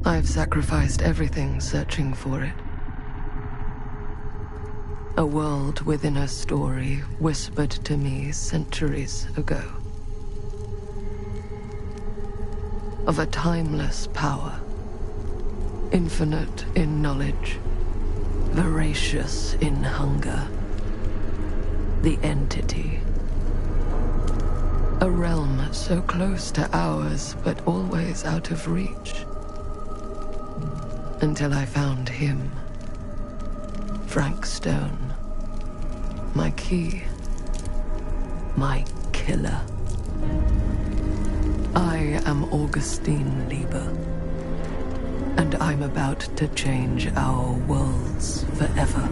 I've sacrificed everything searching for it. A world within a story whispered to me centuries ago. Of a timeless power, infinite in knowledge, voracious in hunger. The Entity. A realm so close to ours, but always out of reach. Until I found him. Frank Stone. My key. My killer. I am Augustine Lieber. And I'm about to change our worlds forever.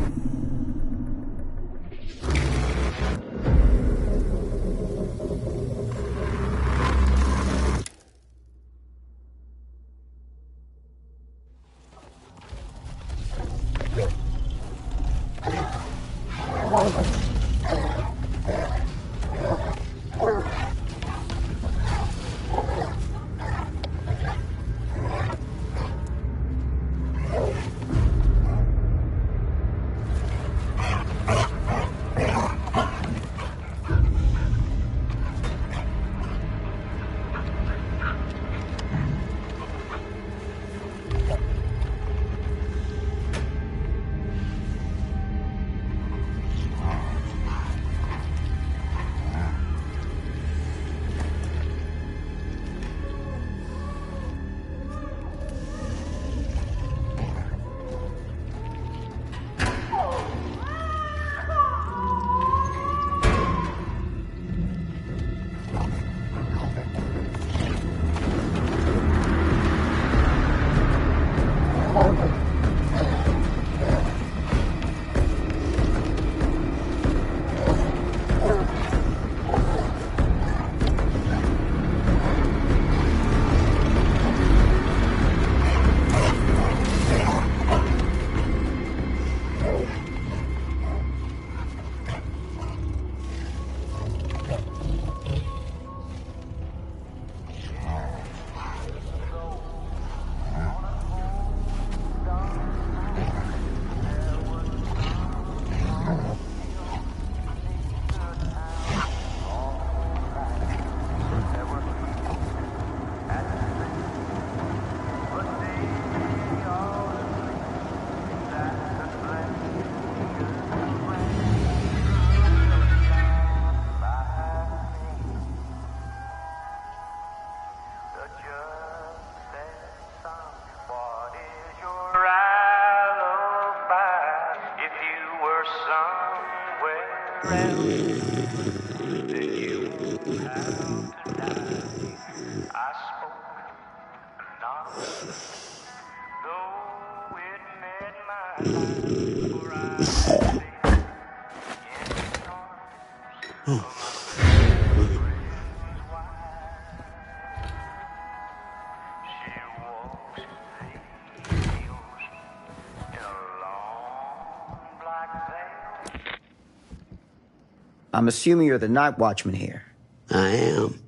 I'm assuming you're the night watchman here. I am.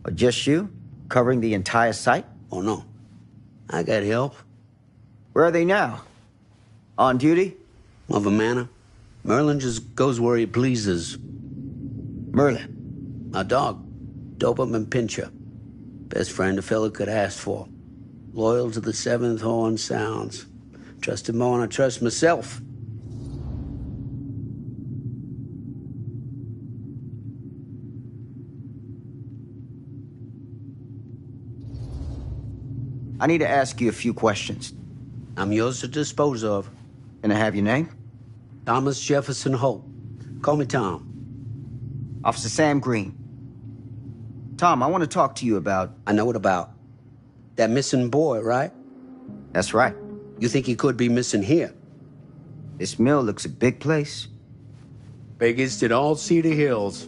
Or just you? Covering the entire site? Oh, no. I got help. Where are they now? On duty? Mother Manor. Merlin just goes where he pleases. Merlin? My dog. Doberman Pinscher. Best friend a fella could ask for. Loyal to the seventh horn sounds. Trust him more than I trust myself. I need to ask you a few questions. I'm yours to dispose of. Can I have your name? Thomas Jefferson Holt. Call me Tom. Officer Sam Green. Tom, I want to talk to you about... I know what about. That missing boy, right? That's right. You think he could be missing here? This mill looks a big place. Biggest in all Cedar Hills.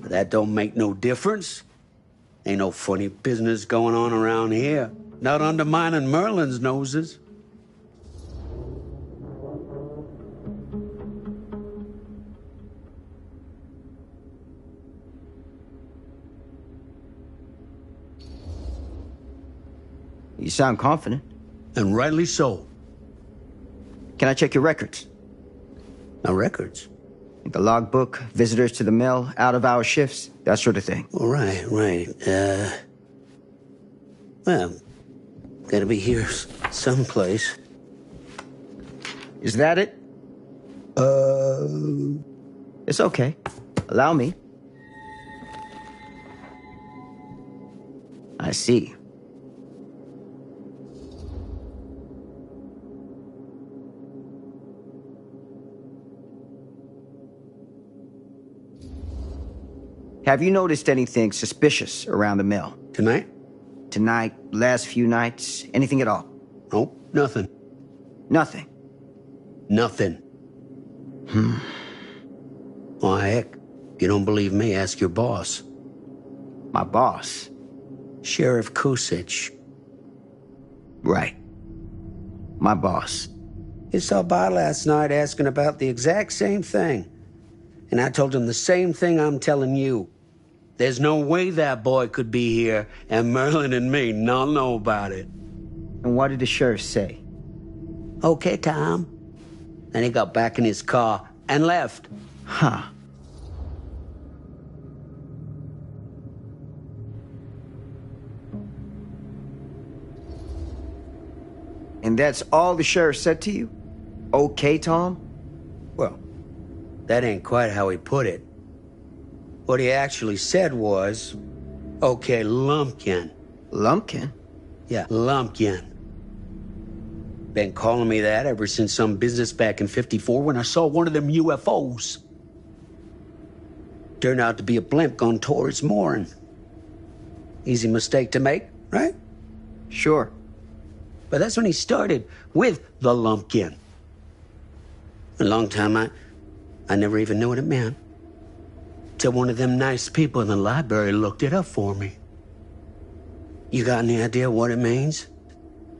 But that don't make no difference. Ain't no funny business going on around here. Not undermining Merlin's noses. You sound confident. And rightly so. Can I check your records? My records? The logbook, visitors to the mill, out-of-hour shifts, that sort of thing. Right. Well, gotta be here someplace. Is that it? It's okay. Allow me. I see. Have you noticed anything suspicious around the mill? Tonight? Tonight, last few nights, anything at all? Nope, nothing. Nothing. Nothing. Well, heck, if you don't believe me, ask your boss. My boss? Sheriff Kusich. Right. My boss. He stopped by last night asking about the exact same thing. And I told him the same thing I'm telling you. There's no way that boy could be here and Merlin and me not know about it. And what did the sheriff say? Okay, Tom. Then he got back in his car and left. Huh. And that's all the sheriff said to you? Okay, Tom? Well, that ain't quite how he put it. What he actually said was, okay, Lumpkin. Lumpkin? Yeah, Lumpkin. Been calling me that ever since some business back in '54 when I saw one of them UFOs. Turned out to be a blimp gone towards Morin. Easy mistake to make, right? Sure. But that's when he started with the Lumpkin. A long time I never even knew what it meant. Till one of them nice people in the library looked it up for me. You got any idea what it means?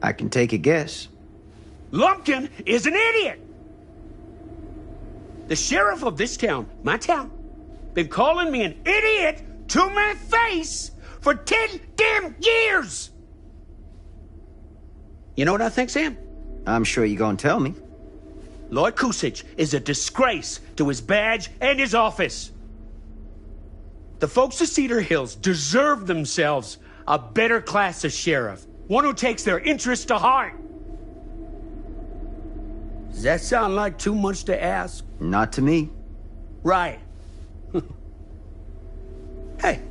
I can take a guess. Lumpkin is an idiot! The sheriff of this town, my town, been calling me an idiot to my face for 10 damn years! You know what I think, Sam? I'm sure you're gonna tell me. Lord Kusich is a disgrace to his badge and his office. The folks of Cedar Hills deserve themselves a better class of sheriff, one who takes their interests to heart. Does that sound like too much to ask? Not to me. Right. Hey,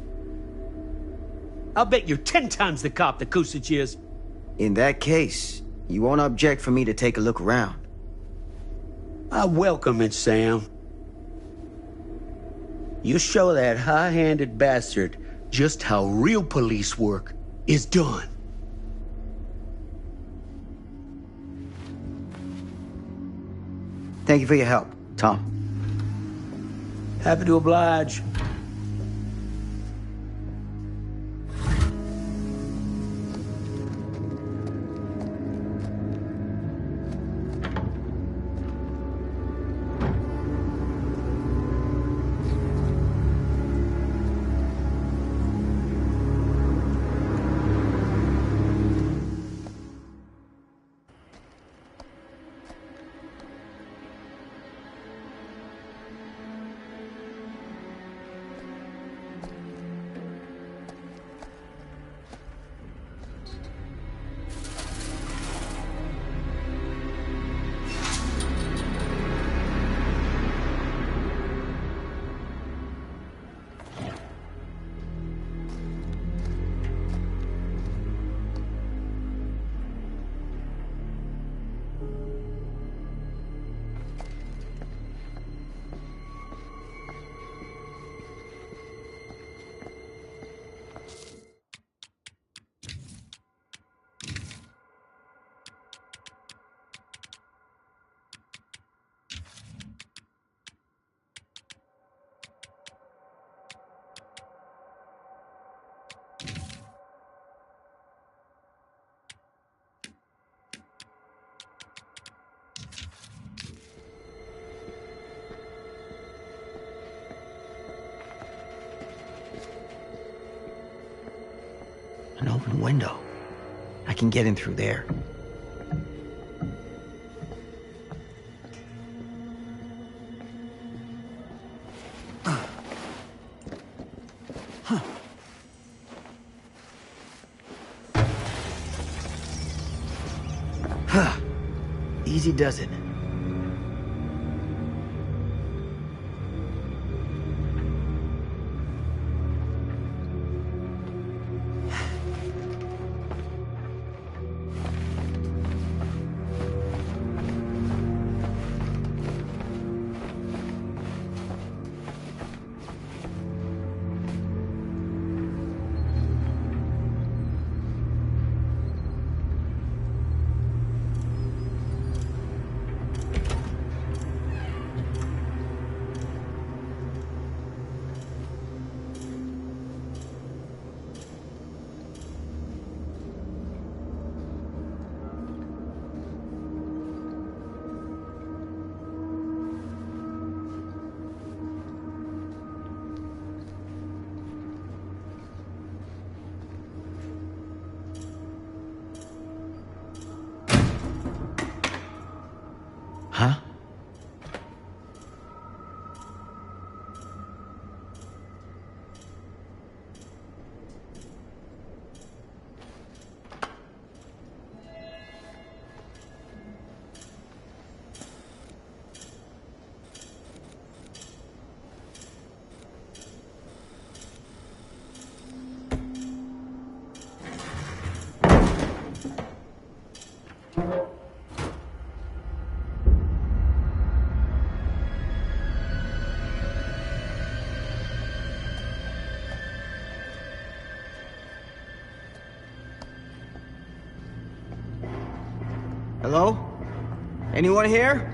I'll bet you're 10 times the cop that Kusich is. In that case, you won't object for me to take a look around. I welcome it, Sam. You show that high-handed bastard just how real police work is done. Thank you for your help, Tom. Happy to oblige. An open window. I can get in through there. Easy does it. Huh? Hello? Anyone here?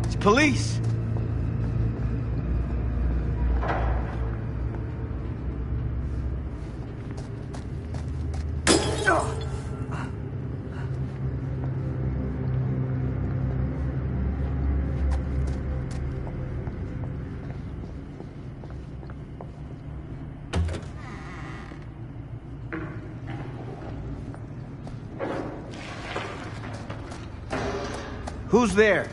It's police. Who's there?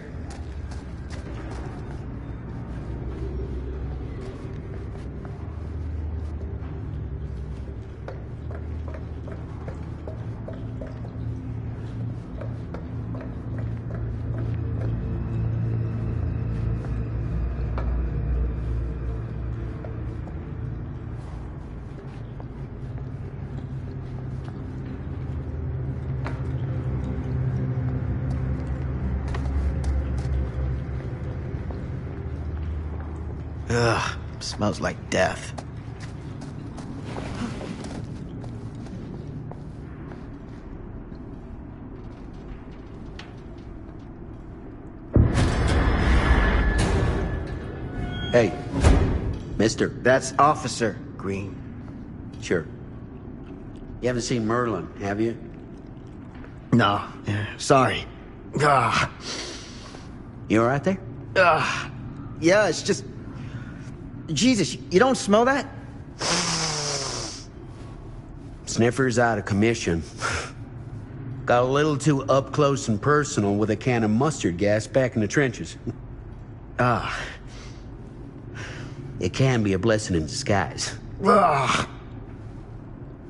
Ugh, smells like death. Hey, mister. That's Officer Green. Sure. You haven't seen Merlin, have you? No, sorry. Ah, You all right there? yeah, it's just... Jesus, you don't smell that? Sniffer's out of commission. Got a little too up close and personal with a can of mustard gas back in the trenches. It can be a blessing in disguise.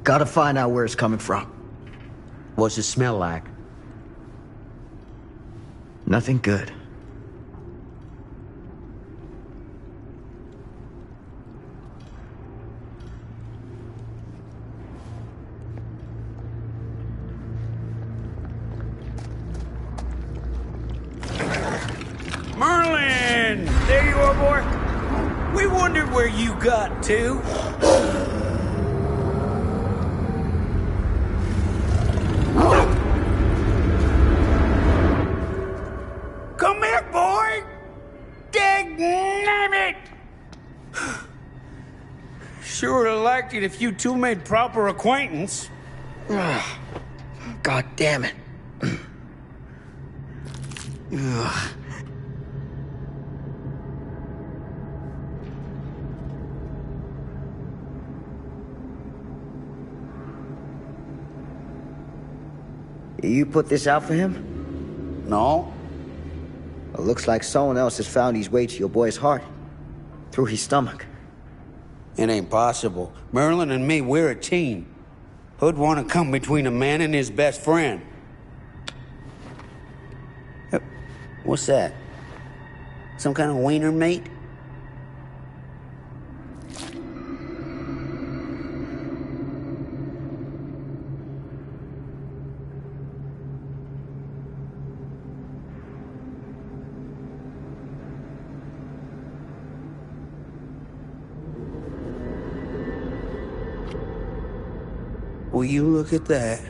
Gotta find out where it's coming from. What's it smell like? Nothing good. Merlin! There you are, boy. We wondered where you got to. Come here, boy! Dang it! Sure would have liked it if you two made proper acquaintance. God damn it. Ugh. You put this out for him? No. Well, looks like someone else has found his way to your boy's heart. Through his stomach. It ain't possible. Merlin and me, we're a team. Who'd want to come between a man and his best friend? What's that? Some kind of wiener meat? Will you look at that?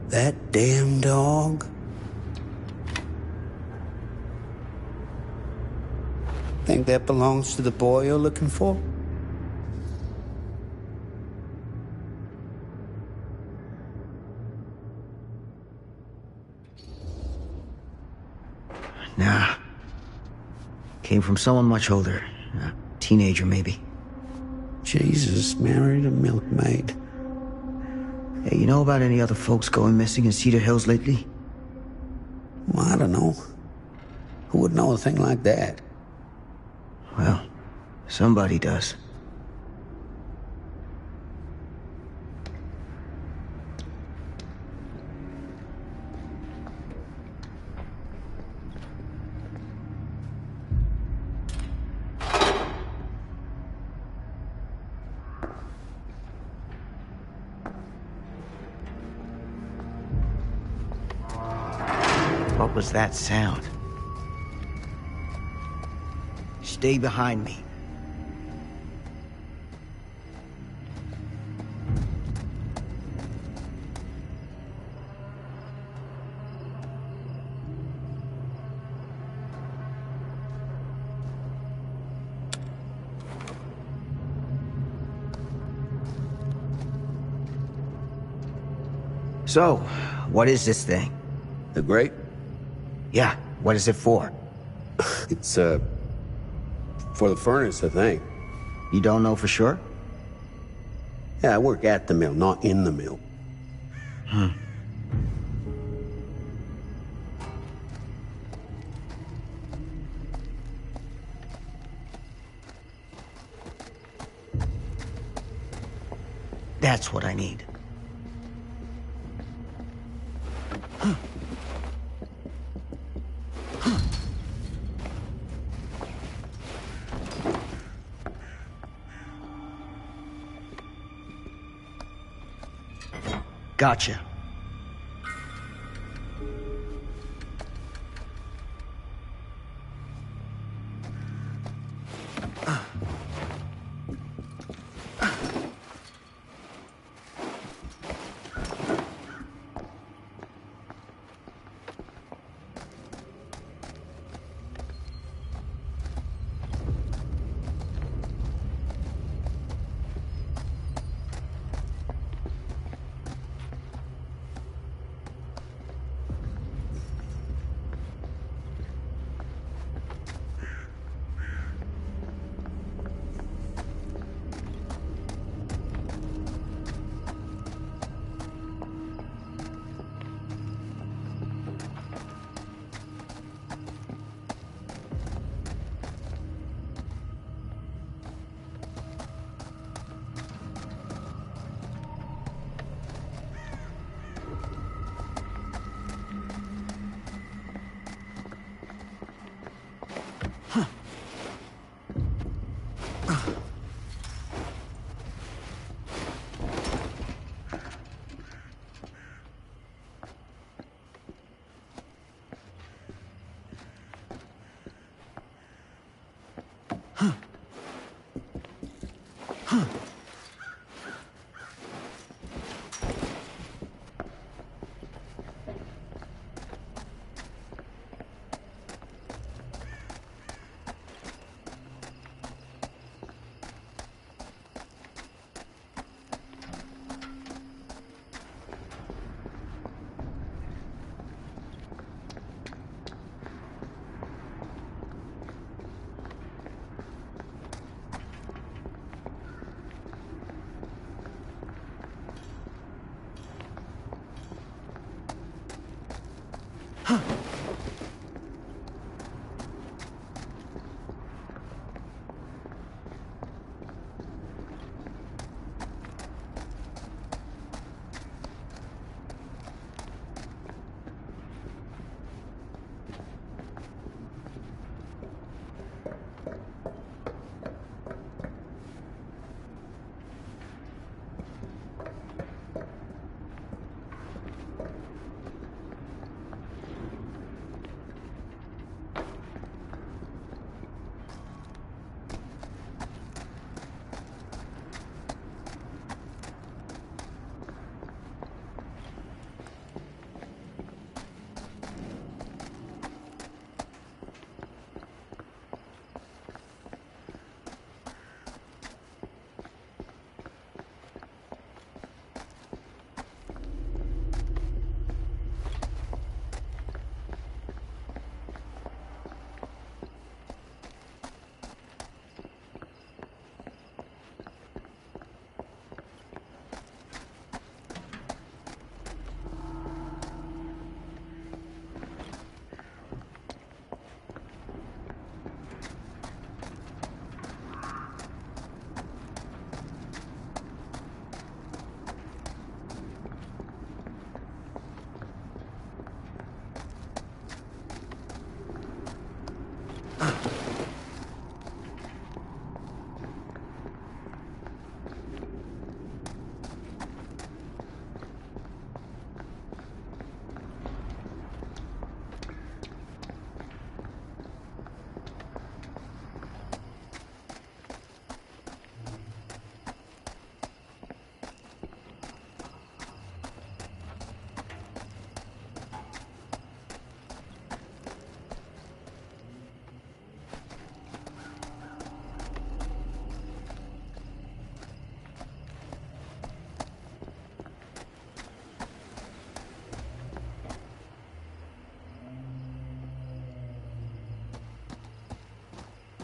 That damn dog? Think that belongs to the boy you're looking for? Nah. Came from someone much older. A teenager, maybe. Jesus, married a milkmaid. Hey, you know about any other folks going missing in Cedar Hills lately? Well, I don't know. Who would know a thing like that? Well, somebody does. What was that sound? Stay behind me. So, what is this thing? The grate? Yeah, what is it for? It's, for the furnace, I think. You don't know for sure? Yeah, I work at the mill, not in the mill. That's what I need. Gotcha.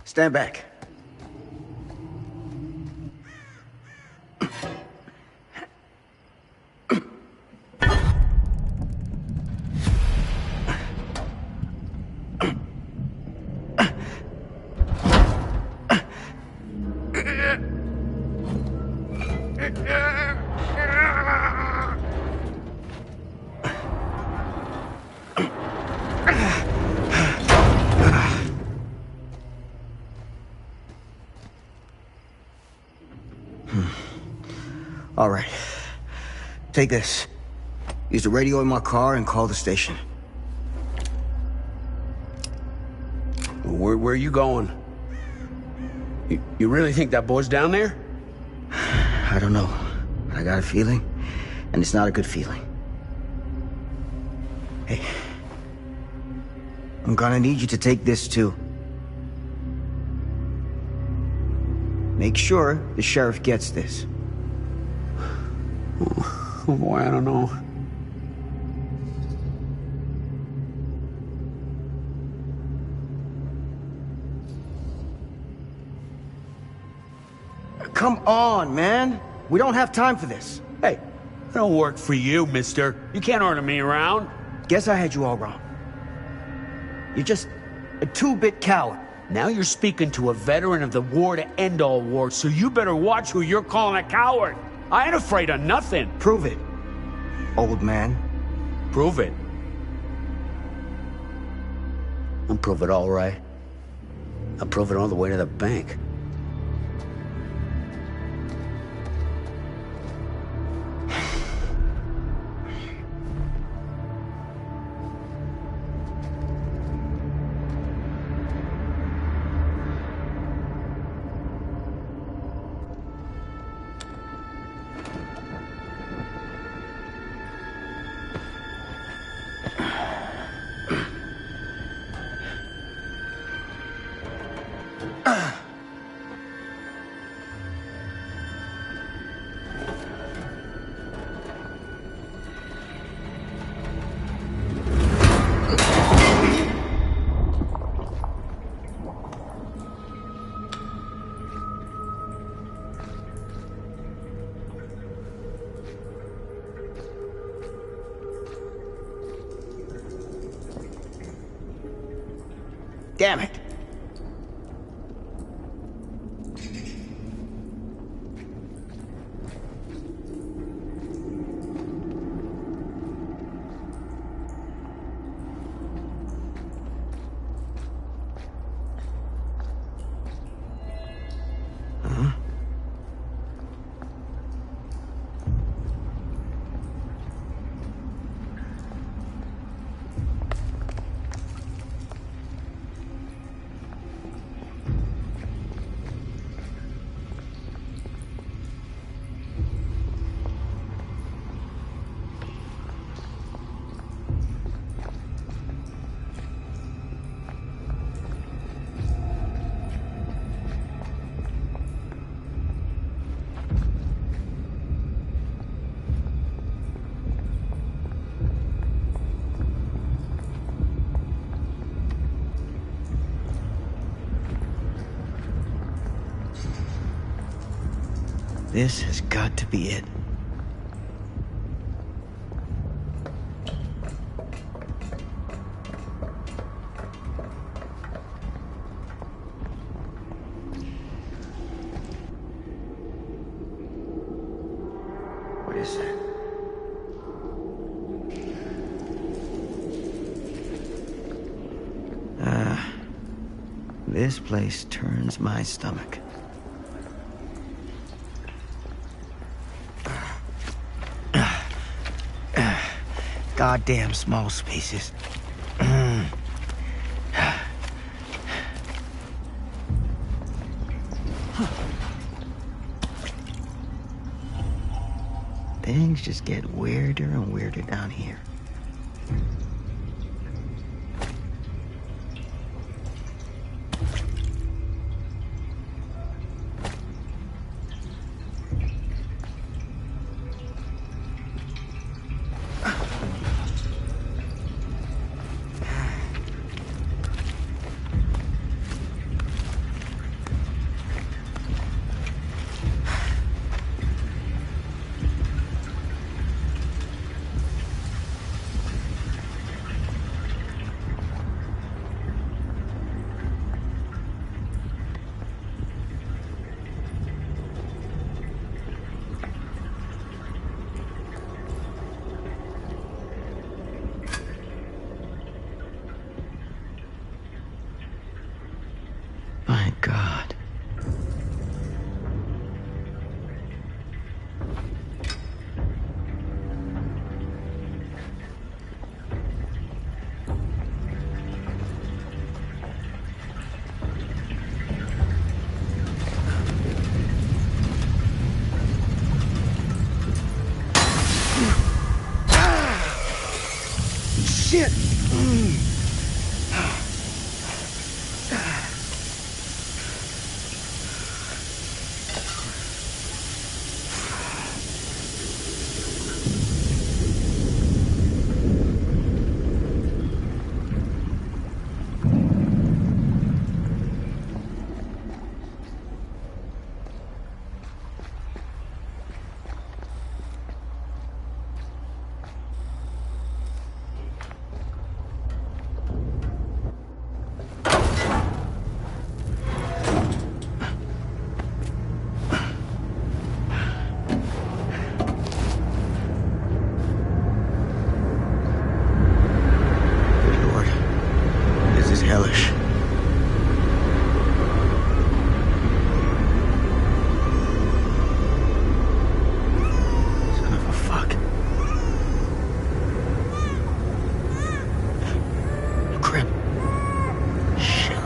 Stand back. All right. Take this. Use the radio in my car and call the station. Where are you going? You really think that boy's down there? I don't know. I got a feeling, and it's not a good feeling. Hey. I'm gonna need you to take this too. Make sure the sheriff gets this. Oh boy, I don't know. Come on, man. We don't have time for this. Hey, I don't work for you, mister. You can't order me around. Guess I had you all wrong. You're just a two-bit coward. Now you're speaking to a veteran of the war to end all wars, so you better watch who you're calling a coward. I ain't afraid of nothing. Prove it, old man. Prove it. I'll prove it all right. I'll prove it all the way to the bank. Damn it. This has got to be it. What is that? This place turns my stomach. Goddamn small spaces. Things just get weirder and weirder down here. shit! Hellish. Son of a fuck. Grim. Shit.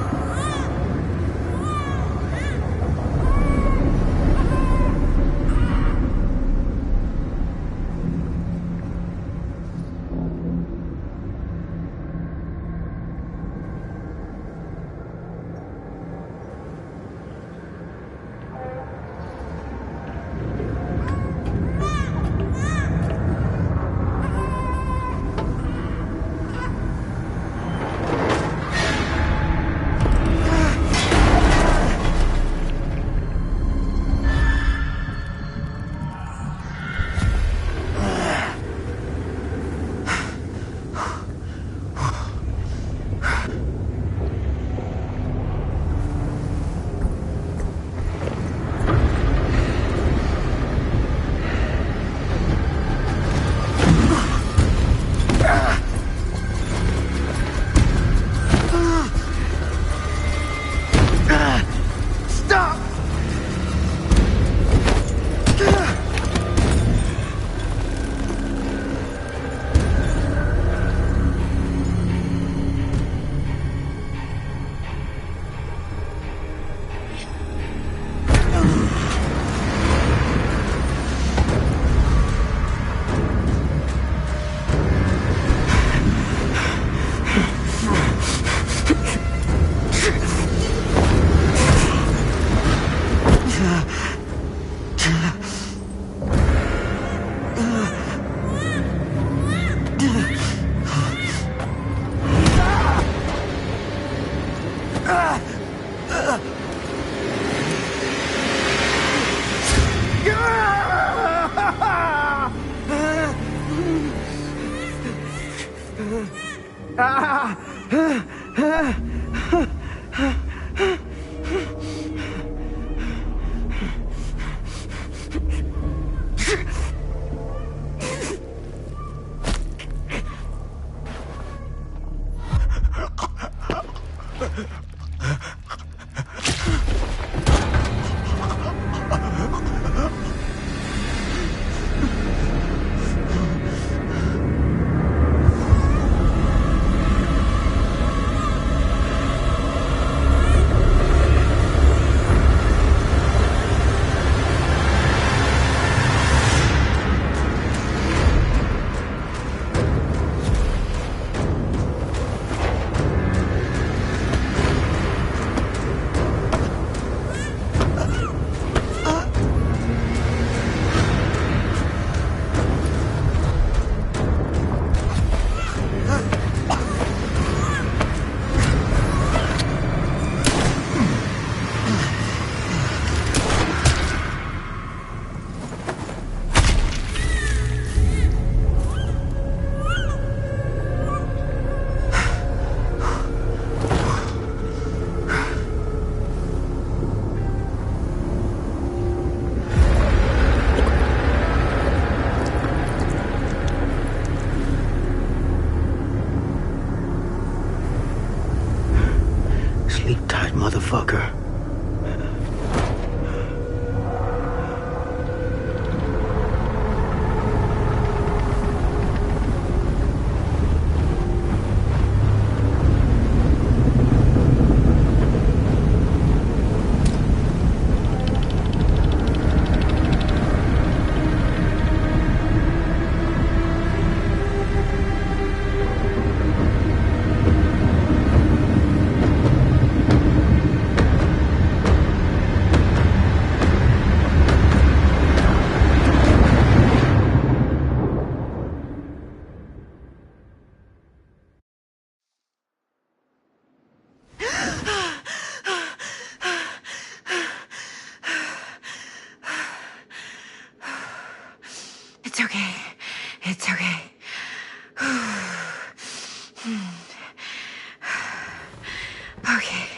Sleep tight, motherfucker. It's okay. It's okay. Okay.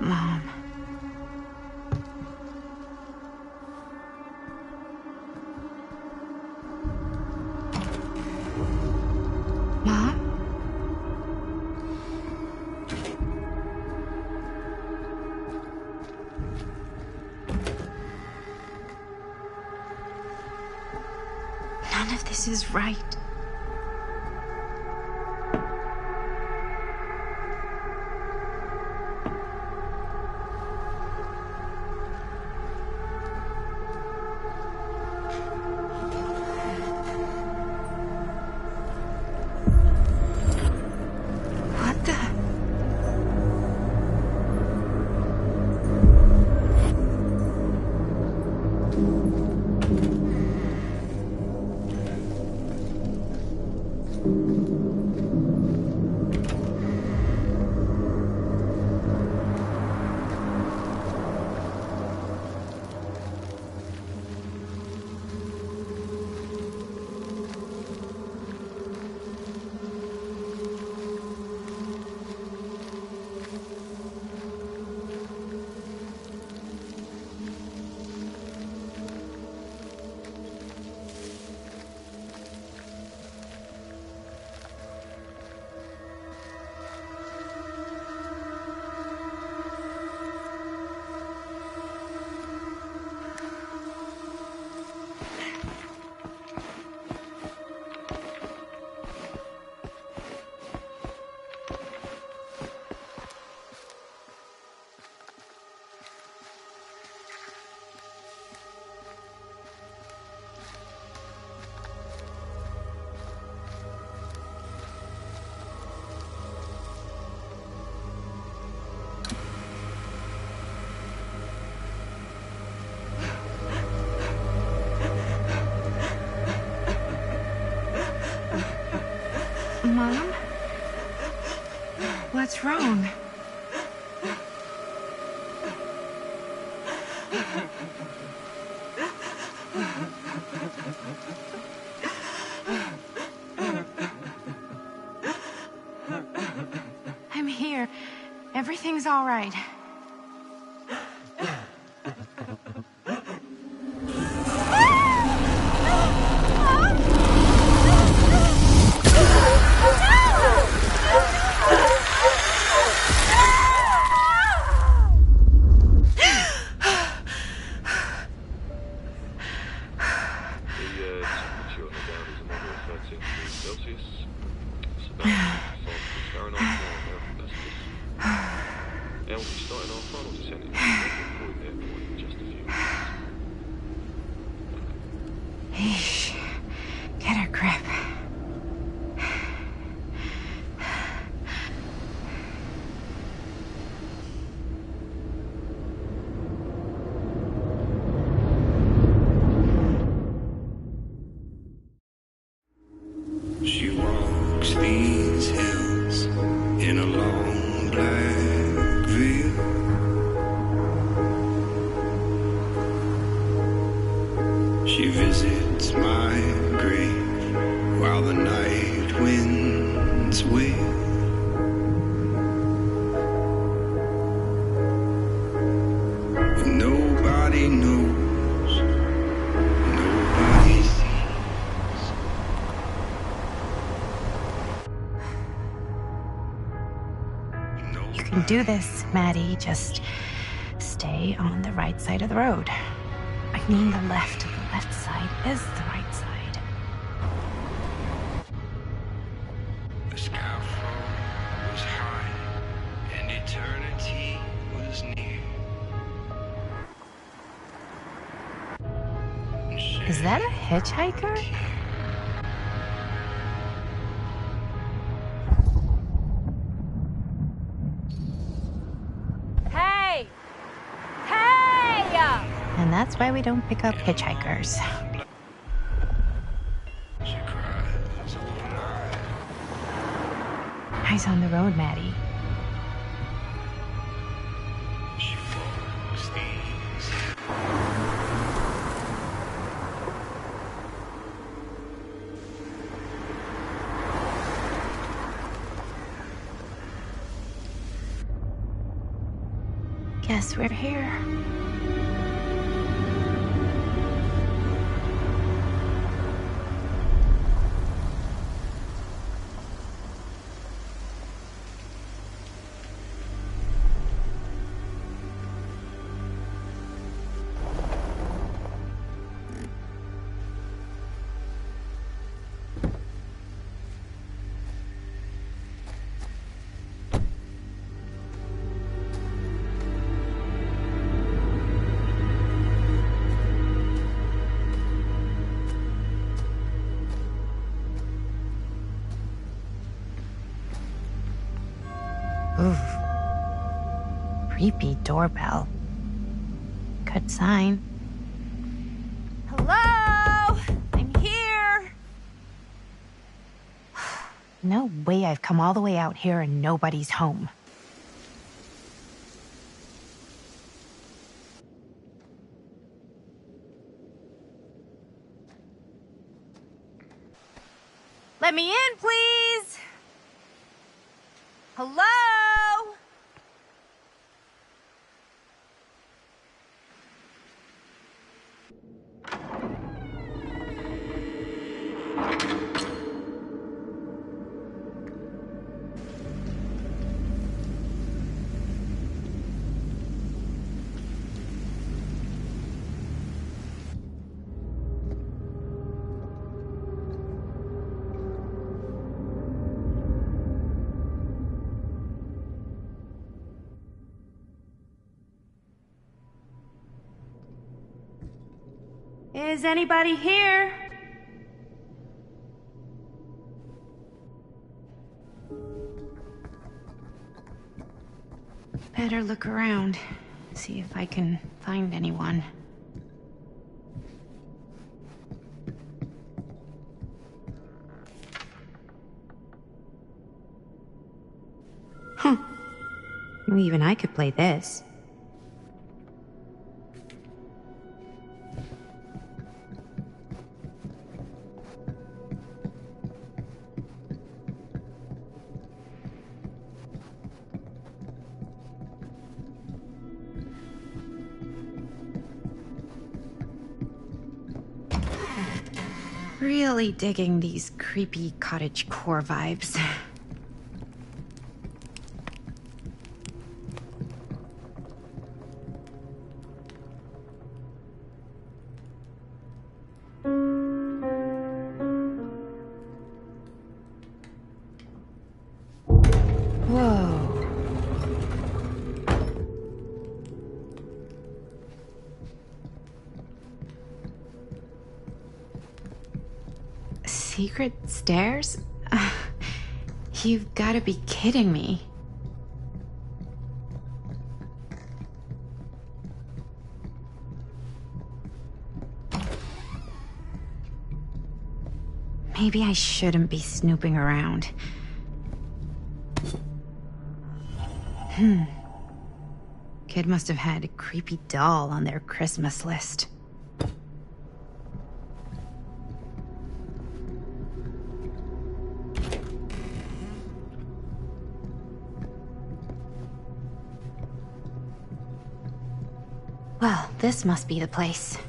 Mom. Mom? None of this is right. What the? Mom? What's wrong? I'm here. Everything's all right. Eesh. Get a grip. She walks these hills in a long black veil. She visits my grave while the night winds wail. And nobody knows, nobody sees. You can do this, Maddie. Just stay on the right side of the road. I mean the left. The left side is the right side. The scaffold was high, and eternity was near. Is that a hitchhiker? Hey! Hey! And that's why we don't pick up hitchhikers. She cries all night. Eyes on the road, Maddie. She walks these. Guess we're here. Ooh. Creepy doorbell. Good sign. Hello? I'm here. No way I've come all the way out here and nobody's home. Let me in, please. Hello? Is anybody here? Better look around. See if I can find anyone. Huh. Well, even I could play this. Really digging these creepy cottagecore vibes. Whoa. Secret stairs? You've got to be kidding me. Maybe I shouldn't be snooping around. Kid must have had a creepy doll on their Christmas list. Well, this must be the place.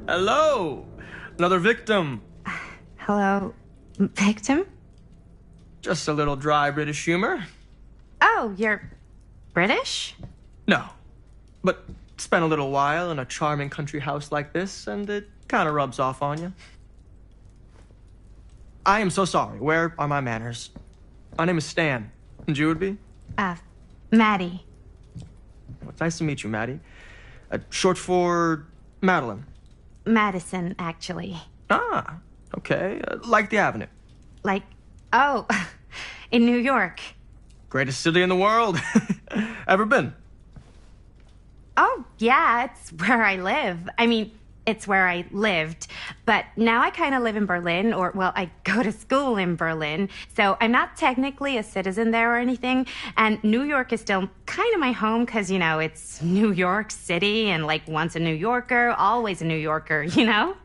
Hello. Another victim. Hello, victim? Just a little dry British humor. Oh, you're British? No. But spent a little while in a charming country house like this, and it kind of rubs off on you. I am so sorry. Where are my manners? My name is Stan. And you would be? Maddie. Well, it's nice to meet you, Maddie. Short for Madeline. Madison, actually. Ah, okay. Like the Avenue. Like, oh, in New York. Greatest city in the world. Ever been? Oh, yeah, it's where I live. I mean, it's where I lived. But now I kind of live in Berlin, or, well, I go to school in Berlin. So I'm not technically a citizen there or anything. And New York is still kind of my home because, you know, it's New York City and, like, once a New Yorker, always a New Yorker, you know?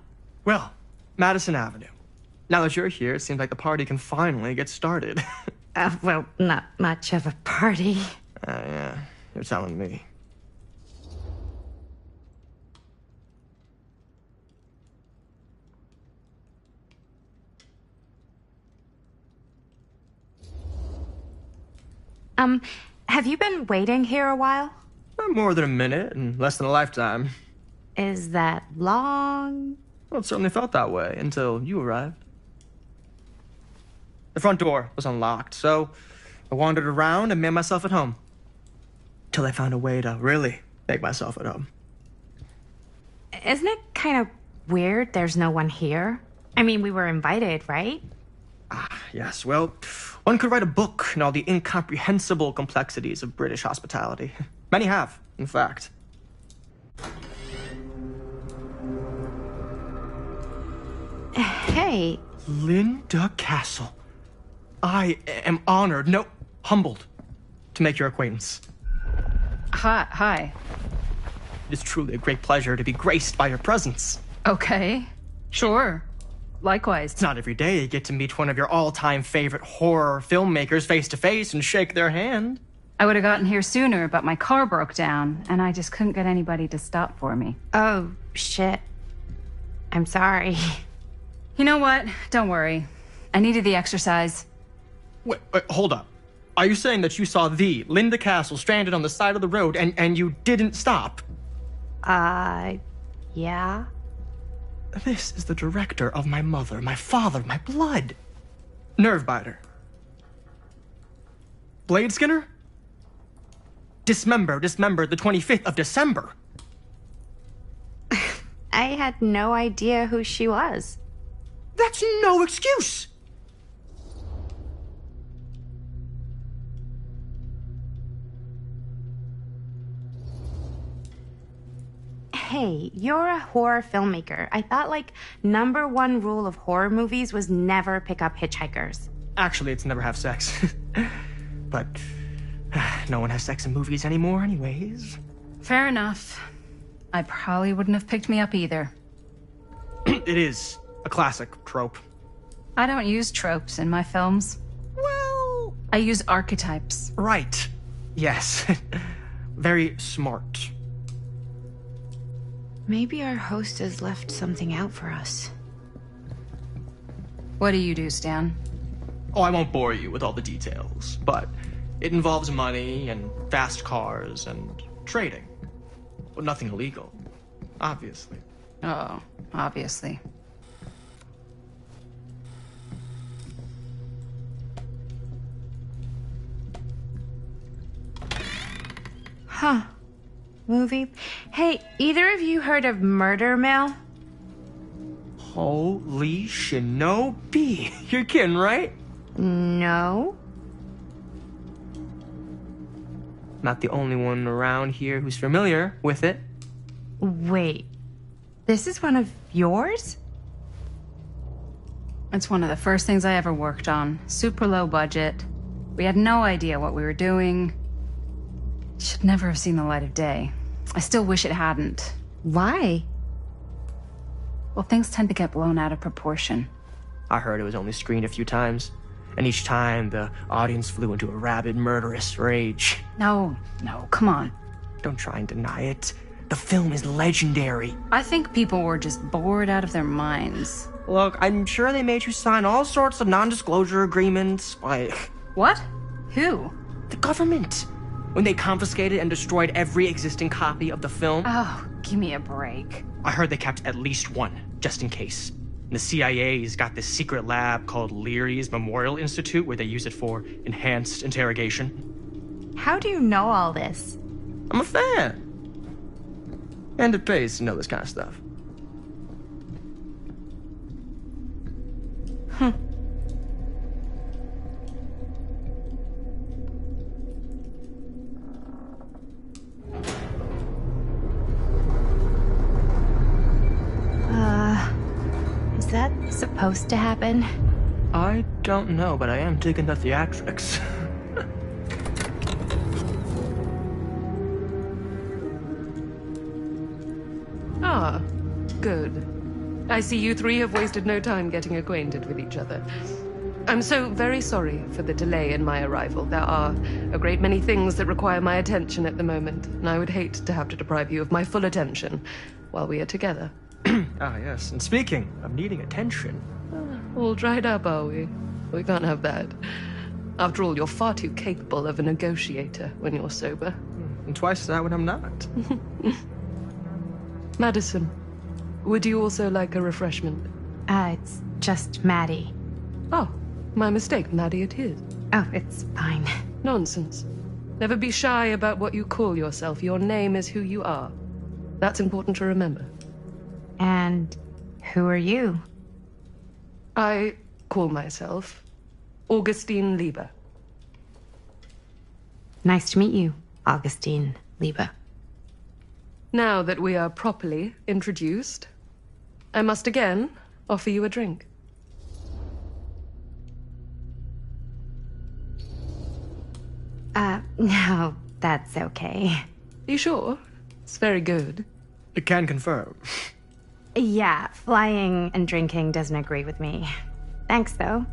Well, Madison Avenue. Now that you're here, it seems like the party can finally get started. Well, not much of a party. Yeah, you're telling me. Have you been waiting here a while? More than a minute and less than a lifetime. Is that long? Well, it certainly felt that way until you arrived. The front door was unlocked, so I wandered around and made myself at home. Till I found a way to really make myself at home. Isn't it kind of weird there's no one here? I mean, we were invited, right? Yes, well, one could write a book on all the incomprehensible complexities of British hospitality. Many have, in fact. Hey. Linda Castle. I am honored, no, humbled, to make your acquaintance. Hi. It is truly a great pleasure to be graced by your presence. Okay. Sure. Likewise. It's not every day you get to meet one of your all-time favorite horror filmmakers face to face and shake their hand. I would have gotten here sooner, but my car broke down, and I just couldn't get anybody to stop for me. Oh, shit. I'm sorry. You know what? Don't worry. I needed the exercise. Wait, hold up. Are you saying that you saw the Linda Castle stranded on the side of the road and you didn't stop? Yeah. This is the director of my mother, my father, my blood. Nervebiter. Blade Skinner? Dismembered the 25th of December. I had no idea who she was. That's no excuse. Hey, you're a horror filmmaker. I thought, like, #1 rule of horror movies was never pick up hitchhikers. Actually, it's never have sex. But no one has sex in movies anymore anyways. Fair enough. I probably wouldn't have picked me up either. It is a classic trope. I don't use tropes in my films. Well... I use archetypes. Right. Yes. Very smart. Maybe our host has left something out for us. What do you do, Stan? Oh, I won't bore you with all the details, but it involves money and fast cars and trading. Well, nothing illegal, obviously. Oh, obviously. Huh. Movie. Hey, either of you heard of Murder Mill? Holy shinobi. You're kidding, right? No. Not the only one around here who's familiar with it. Wait. This is one of yours? It's one of the first things I ever worked on. Super low budget. We had no idea what we were doing. Should never have seen the light of day. I still wish it hadn't. Why? Well, things tend to get blown out of proportion. I heard it was only screened a few times, and each time the audience flew into a rabid, murderous rage. No, come on. Don't try and deny it. The film is legendary. I think people were just bored out of their minds. Look, I'm sure they made you sign all sorts of non-disclosure agreements, like... What? Who? The government. When they confiscated and destroyed every existing copy of the film. Oh, give me a break. I heard they kept at least one, just in case. And the CIA's got this secret lab called Leary's Memorial Institute where they use it for enhanced interrogation. How do you know all this? I'm a fan. And it pays to know this kind of stuff. Is that supposed to happen? I don't know, but I am digging the theatrics. Ah, good. I see you three have wasted no time getting acquainted with each other. I'm so very sorry for the delay in my arrival. There are a great many things that require my attention at the moment, and I would hate to have to deprive you of my full attention while we are together. Ah, yes. And speaking of needing attention... All dried up, are we? We can't have that. After all, you're far too capable of a negotiator when you're sober. And twice that when I'm not. Madison, would you also like a refreshment? It's just Maddie. Oh, my mistake. Maddie it is. Oh, it's fine. Nonsense. Never be shy about what you call yourself. Your name is who you are. That's important to remember. And who are you? I call myself Augustine Lieber. Nice to meet you, Augustine Lieber. Now that we are properly introduced, I must again offer you a drink. No, that's okay. You sure? It's very good. I can confirm. Yeah, flying and drinking doesn't agree with me. Thanks, though.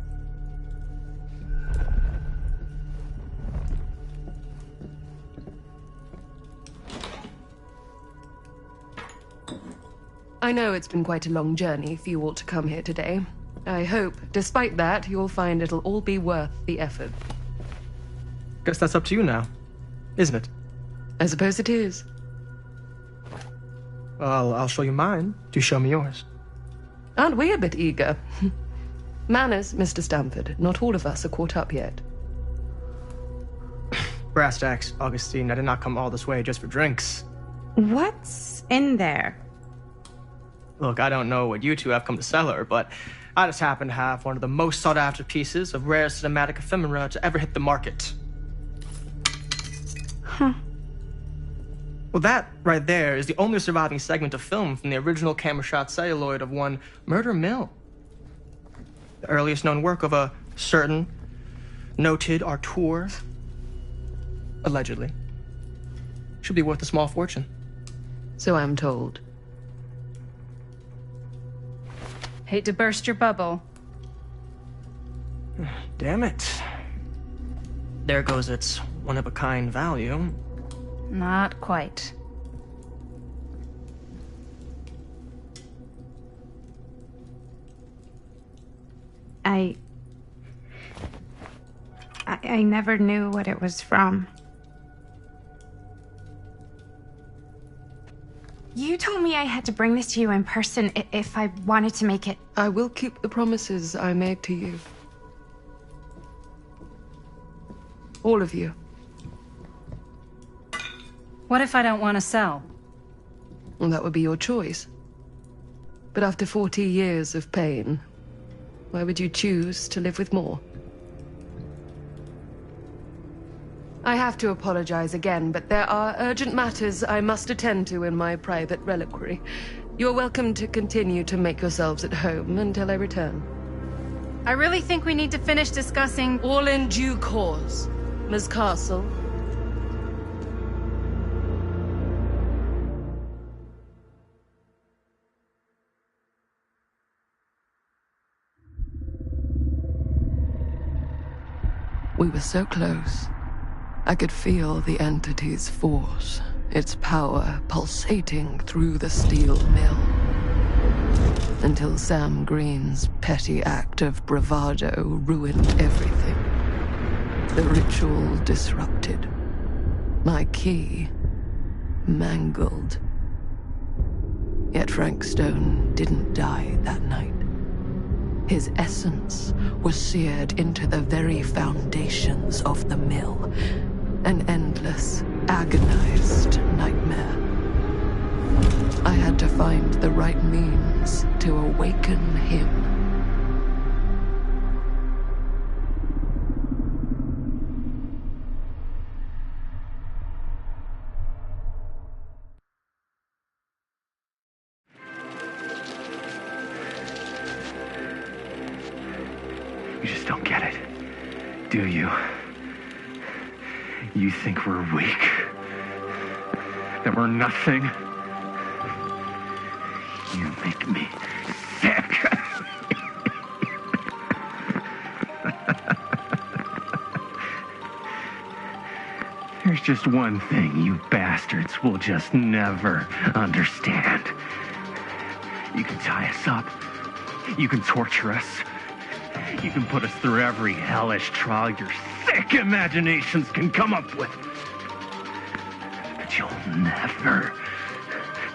I know it's been quite a long journey for you all to come here today. I hope, despite that, you'll find it'll all be worth the effort. Guess that's up to you now, isn't it? I suppose it is. Well, I'll show you mine. Do show me yours. Aren't we a bit eager? Manners, Mr. Stamford. Not all of us are caught up yet. Brass tacks, Augustine. I did not come all this way just for drinks. What's in there? Look, I don't know what you two have come to cellar, but I just happen to have one of the most sought-after pieces of rare cinematic ephemera to ever hit the market. Well, that right there is the only surviving segment of film from the original camera shot celluloid of one Murder Mill. The earliest known work of a certain noted auteur, allegedly. Should be worth a small fortune. So I'm told. Hate to burst your bubble. Damn it. There goes its one-of-a-kind value. Not quite. I never knew what it was from. You told me I had to bring this to you in person if I wanted to make it. I will keep the promises I made to you. All of you. What if I don't want to sell? Well, that would be your choice. But after 40 years of pain, why would you choose to live with more? I have to apologize again, but there are urgent matters I must attend to in my private reliquary. You're welcome to continue to make yourselves at home until I return. I really think we need to finish discussing... All in due course, Ms. Castle. We were so close. I could feel the entity's force its power pulsating through the steel mill. Until Sam Green's petty act of bravado ruined everything. The ritual disrupted. My key mangled. Yet Frank Stone didn't die that night. His essence was seared into the very foundations of the mill. An endless, agonized nightmare. I had to find the right means to awaken him. You just don't get it, do you? You think we're weak? That we're nothing? You make me sick. There's just one thing you bastards will just never understand. You can tie us up. You can torture us. You can put us through every hellish trial your sick imaginations can come up with. But you'll never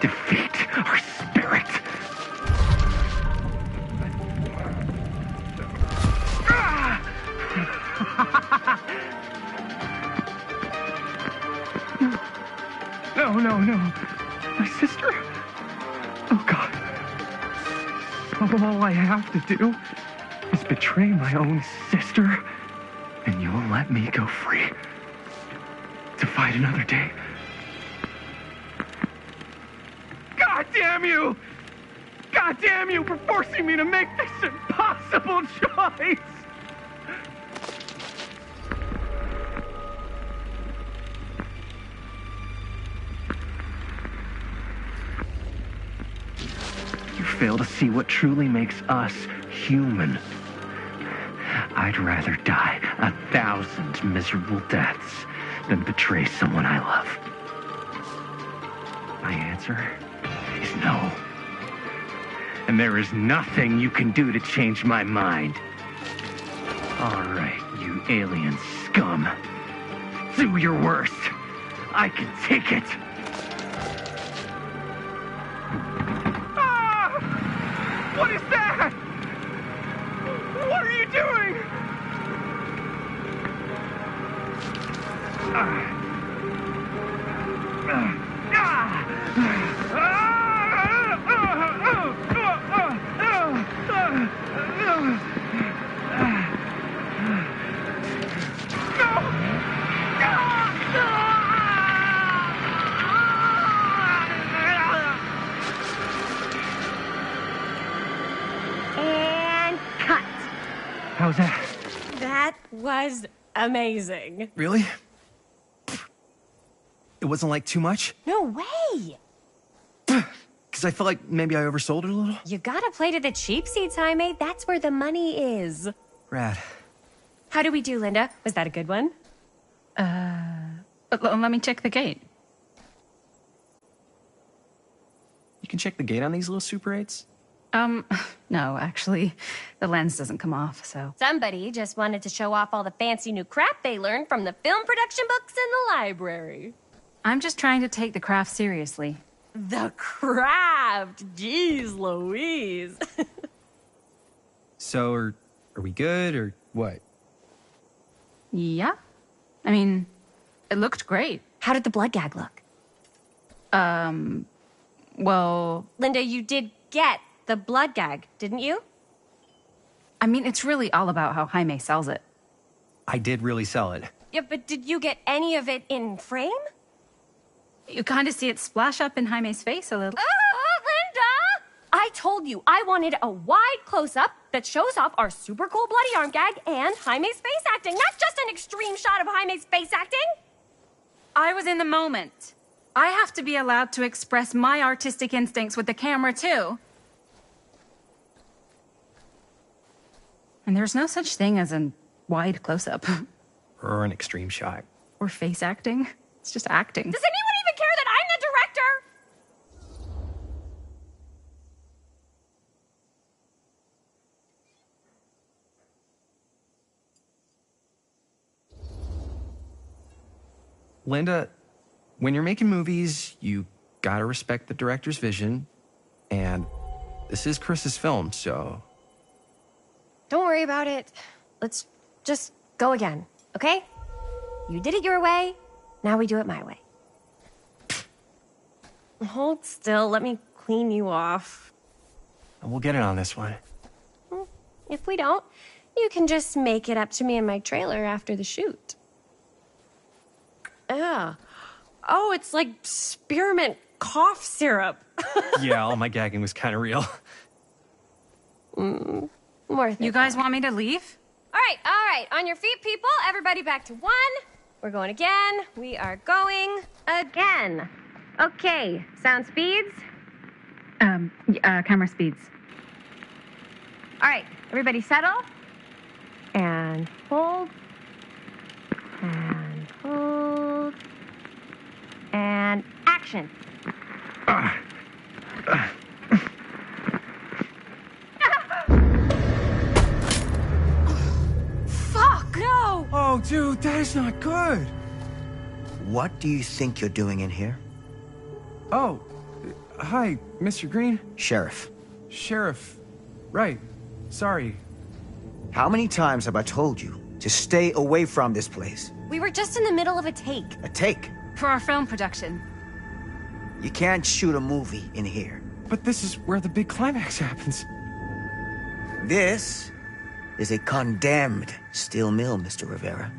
defeat our spirit. No. My sister? Oh, God. All I have to do is betray my own sister, and you'll let me go free to fight another day. God damn you! God damn you for forcing me to make this impossible choice! You fail to see what truly makes us human. I'd rather die 1,000 miserable deaths than betray someone I love. My answer is no. And there is nothing you can do to change my mind. All right, you alien scum. Do your worst. I can take it. Ah! What is that? What are you doing? And cut. How's that? That was amazing. Really? It wasn't like too much? No way. Because I felt like maybe I oversold it a little? You gotta play to the cheap seats, Jaime. That's where the money is. Rad. How do we do, Linda? Was that a good one? Let me check the gate. You can check the gate on these little Super 8s? No, actually, the lens doesn't come off, so. Somebody just wanted to show off all the fancy new crap they learned from the film production books in the library. I'm just trying to take the craft seriously. The craft! Jeez Louise. So, are we good, or what? Yeah. I mean, it looked great. How did the blood gag look? Well... Linda, you did get the blood gag, didn't you? I mean, it's really all about how Jaime sells it. I did really sell it. Yeah, but did you get any of it in frame? You kind of see it splash up in Jaime's face a little. Linda! I told you I wanted a wide close-up that shows off our super cool bloody arm gag and Jaime's face acting, not just an extreme shot of Jaime's face acting. I was in the moment. I have to be allowed to express my artistic instincts with the camera, too. And there's no such thing as a wide close-up. Or an extreme shot. Or face acting. It's just acting. Does anyone even care that I Linda, when you're making movies, you gotta respect the director's vision. And this is Chris's film, so... Don't worry about it. Let's just go again, okay? You did it your way, now we do it my way. Hold still, let me clean you off. We'll get it on this one. If we don't, you can just make it up to me in my trailer after the shoot. Yeah. Oh, it's like spearmint cough syrup. Yeah, all my gagging was kind of real. Worth it. You guys want me to leave? All right. On your feet, people. Everybody back to 1. We're going again. We are going again. Okay, sound speeds. Camera speeds. All right, everybody settle. And hold. And hold. And action. Fuck! No! Oh, dude, that is not good. What do you think you're doing in here? Oh, hi, Mr. Green. Sheriff. Sheriff. Right. Sorry. How many times have I told you to stay away from this place? We were just in the middle of a take. A take? For our film production. You can't shoot a movie in here. But this is where the big climax happens. This is a condemned steel mill, Mr. Rivera.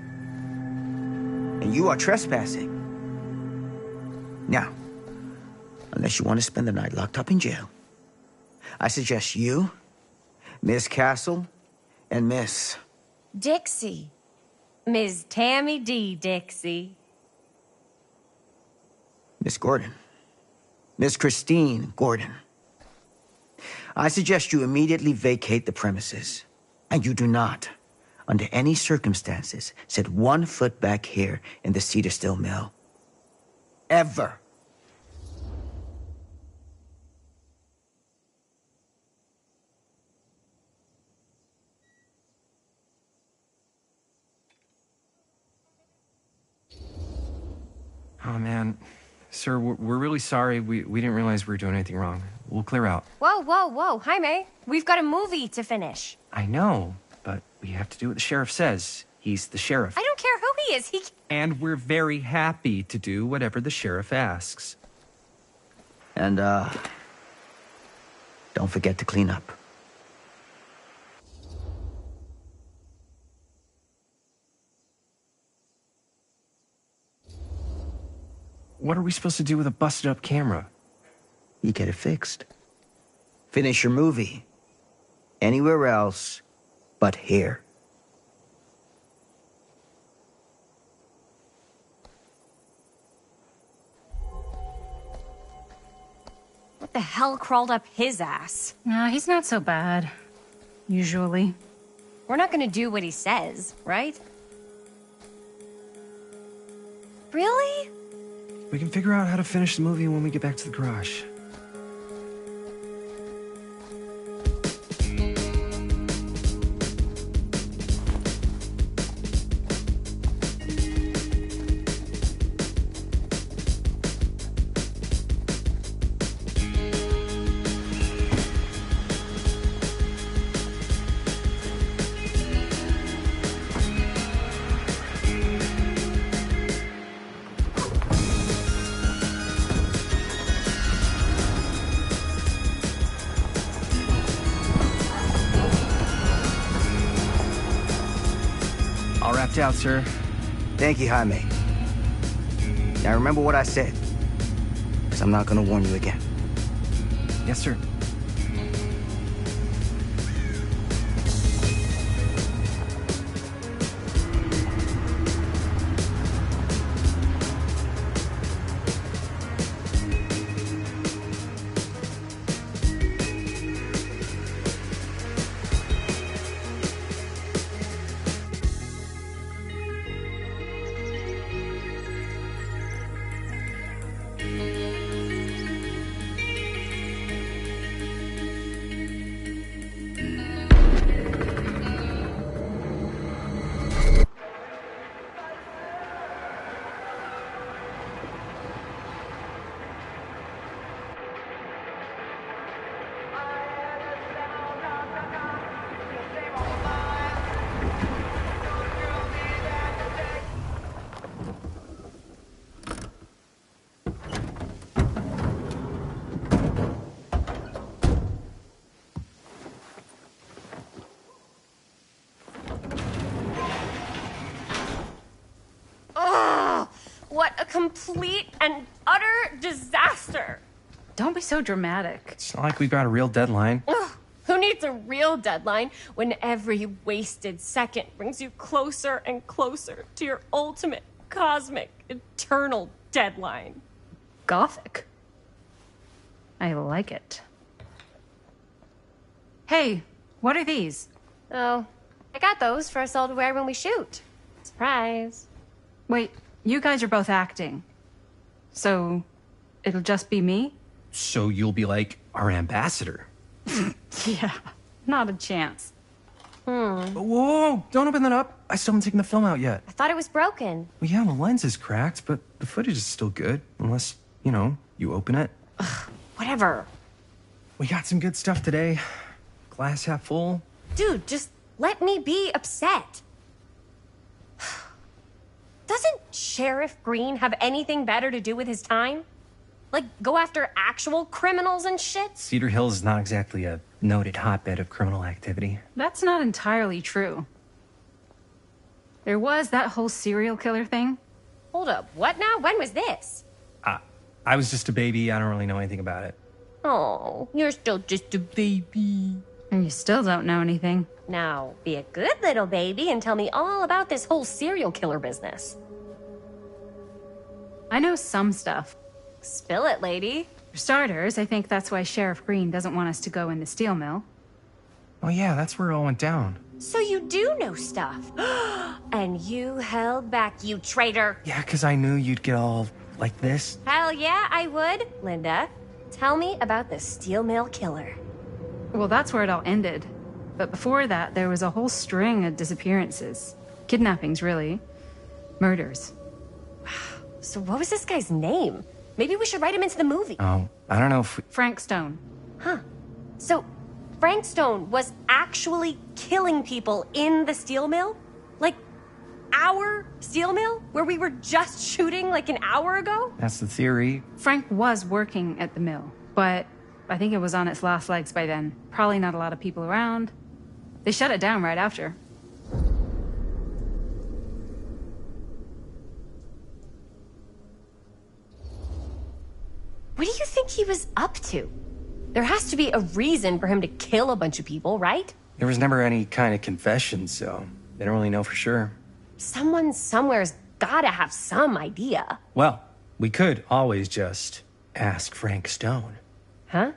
And you are trespassing. Now, unless you want to spend the night locked up in jail, I suggest you, Miss Castle, and Miss... Dixie. Ms. Tammy D. Dixie. Miss Gordon. Miss Christine Gordon. I suggest you immediately vacate the premises. And you do not, under any circumstances, set 1 foot back here in the Cedar Steel Mill. Ever. Oh, man. Sir, we're really sorry. We didn't realize we were doing anything wrong. We'll clear out. Whoa. Jaime, we've got a movie to finish. I know, but we have to do what the sheriff says. He's the sheriff. I don't care who he is. And we're very happy to do whatever the sheriff asks. And, don't forget to clean up. What are we supposed to do with a busted-up camera? You get it fixed. Finish your movie. Anywhere else but here. What the hell crawled up his ass? He's not so bad. Usually. We're not gonna do what he says, right? Really? We can figure out how to finish the movie when we get back to the garage. All wrapped out, sir. Thank you, Jaime. Now remember what I said, because I'm not going to warn you again. Yes, sir. complete and utter disaster. Don't be so dramatic. It's not like we've got a real deadline. Ugh, who needs a real deadline when every wasted second brings you closer and closer to your ultimate, cosmic, eternal deadline? Gothic. I like it. Hey, what are these? Oh, I got those for us all to wear when we shoot. Surprise. Wait, you guys are both acting. So, it'll just be me? So you'll be like our ambassador. Yeah, not a chance. Whoa, don't open that up. I still haven't taken the film out yet. I thought it was broken. Well, yeah, the lens is cracked, but the footage is still good. Unless, you open it. Whatever. We got some good stuff today. Glass half full. Dude, just let me be upset. Doesn't Sheriff Green have anything better to do with his time? Like, go after actual criminals and shit? Cedar Hills is not exactly a noted hotbed of criminal activity. That's not entirely true. There was that whole serial killer thing. Hold up, what now? When was this? I was just a baby. I don't really know anything about it. Oh, you're still just a baby. And you still don't know anything. Now, be a good little baby and tell me all about this whole serial killer business. I know some stuff. Spill it, lady. For starters, I think that's why Sheriff Green doesn't want us to go in the steel mill. Oh yeah, that's where it all went down. So you do know stuff. And you held back, you traitor. Yeah, because I knew you'd get all like this. Hell yeah, I would. Linda, tell me about the steel mill killer. Well, that's where it all ended. But before that, there was a whole string of disappearances. Kidnappings, really. Murders. So what was this guy's name? Maybe we should write him into the movie. Oh, I don't know if we... Frank Stone. Huh. So Frank Stone was actually killing people in the steel mill? Like, our steel mill? Where we were just shooting like an hour ago? That's the theory. Frank was working at the mill, but I think it was on its last legs by then. Probably not a lot of people around. They shut it down right after. What do you think he was up to? There has to be a reason for him to kill a bunch of people, right? There was never any kind of confession, so they don't really know for sure. Someone somewhere's gotta have some idea. Well, we could always just ask Frank Stone. Huh?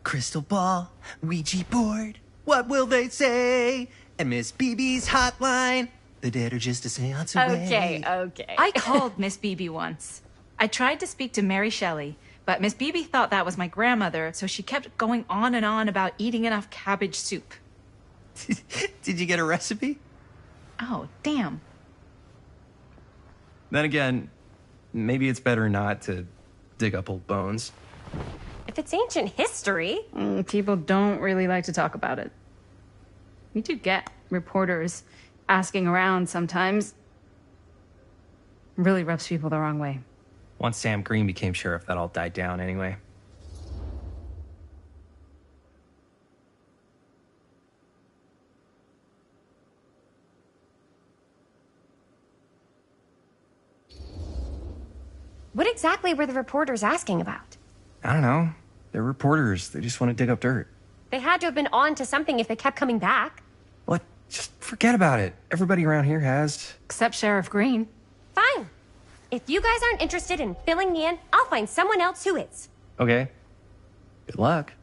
Crystal ball, Ouija board, what will they say? And Miss BB's hotline, the dead are just a seance away. Okay. I called Miss BB once. I tried to speak to Mary Shelley, but Miss BB thought that was my grandmother, so she kept going on and on about eating enough cabbage soup. Did you get a recipe? Oh, damn. Then again, maybe it's better not to dig up old bones. If it's ancient history... People don't really like to talk about it. We do get reporters asking around sometimes. Really rubs people the wrong way. Once Sam Green became sheriff, that all died down anyway. What exactly were the reporters asking about? I don't know. They're reporters. They just want to dig up dirt. They had to have been on to something if they kept coming back. What? Just forget about it. Everybody around here has. Except Sheriff Green. Fine. If you guys aren't interested in filling me in, I'll find someone else who is. Okay. Good luck.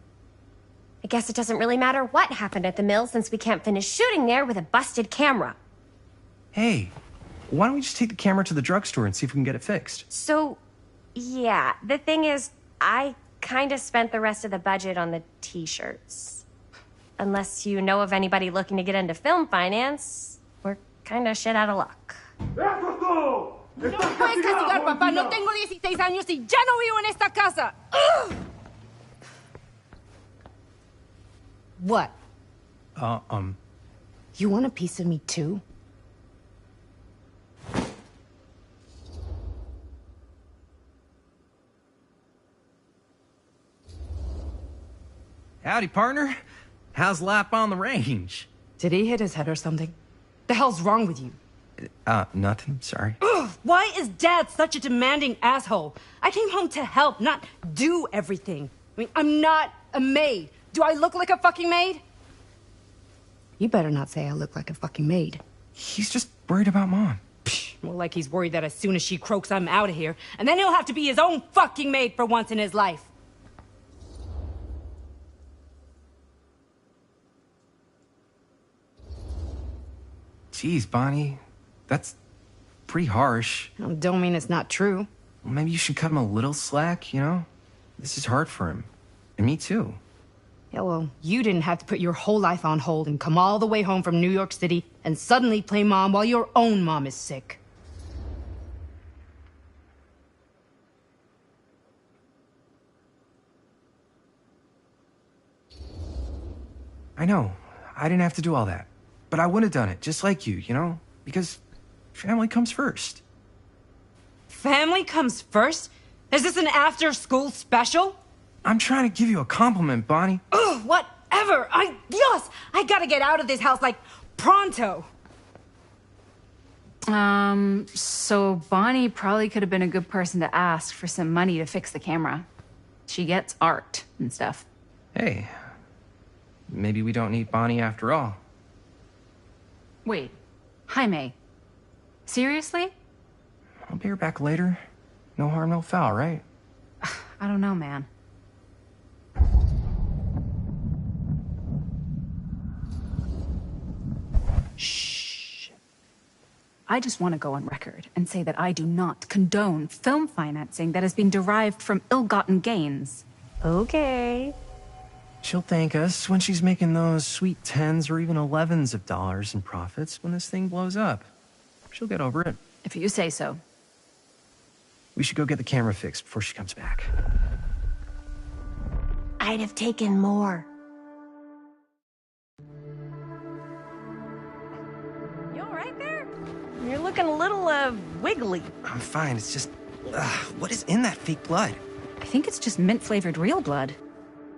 I guess it doesn't really matter what happened at the mill since we can't finish shooting there with a busted camera. Hey, why don't we just take the camera to the drugstore and see if we can get it fixed? So, yeah, the thing is, I kind of spent the rest of the budget on the t-shirts. Unless you know of anybody looking to get into film finance, we're kind of shit out of luck. No puedes castigar, papá. No tengo 16 años y ya no vivo en esta casa. Ugh. What? You want a piece of me too? Howdy, partner. How's lap on the range? Did he hit his head or something? The hell's wrong with you? Nothing. Sorry. Ugh. Ugh, why is Dad such a demanding asshole? I came home to help, not do everything. I mean, I'm not a maid. Do I look like a fucking maid? You better not say I look like a fucking maid. He's just worried about Mom. More like he's worried that as soon as she croaks, I'm out of here. And then he'll have to be his own fucking maid for once in his life. Jeez, Bonnie. That's pretty harsh. Don't mean it's not true. Well, maybe you should cut him a little slack, you know? This is hard for him. And me too. Yeah, well, you didn't have to put your whole life on hold and come all the way home from New York City and suddenly play mom while your own mom is sick. I know. I didn't have to do all that. But I would have done it, just like you know? Because family comes first. Family comes first? Is this an after-school special? I'm trying to give you a compliment, Bonnie. Ugh, whatever. I gotta get out of this house, like, pronto. So Bonnie probably could have been a good person to ask for some money to fix the camera. She gets art and stuff. Hey, maybe we don't need Bonnie after all. Wait, Jaime. Seriously? I'll be her back later. No harm, no foul, right? I don't know, man. Shh. I just want to go on record and say that I do not condone film financing that has been derived from ill-gotten gains. Okay. She'll thank us when she's making those sweet 10s or even 11s of dollars in profits when this thing blows up. She'll get over it. If you say so. We should go get the camera fixed before she comes back. I'd have taken more. You all right there? You're looking a little, wiggly. I'm fine. It's just... what is in that fake blood? I think it's just mint-flavored real blood.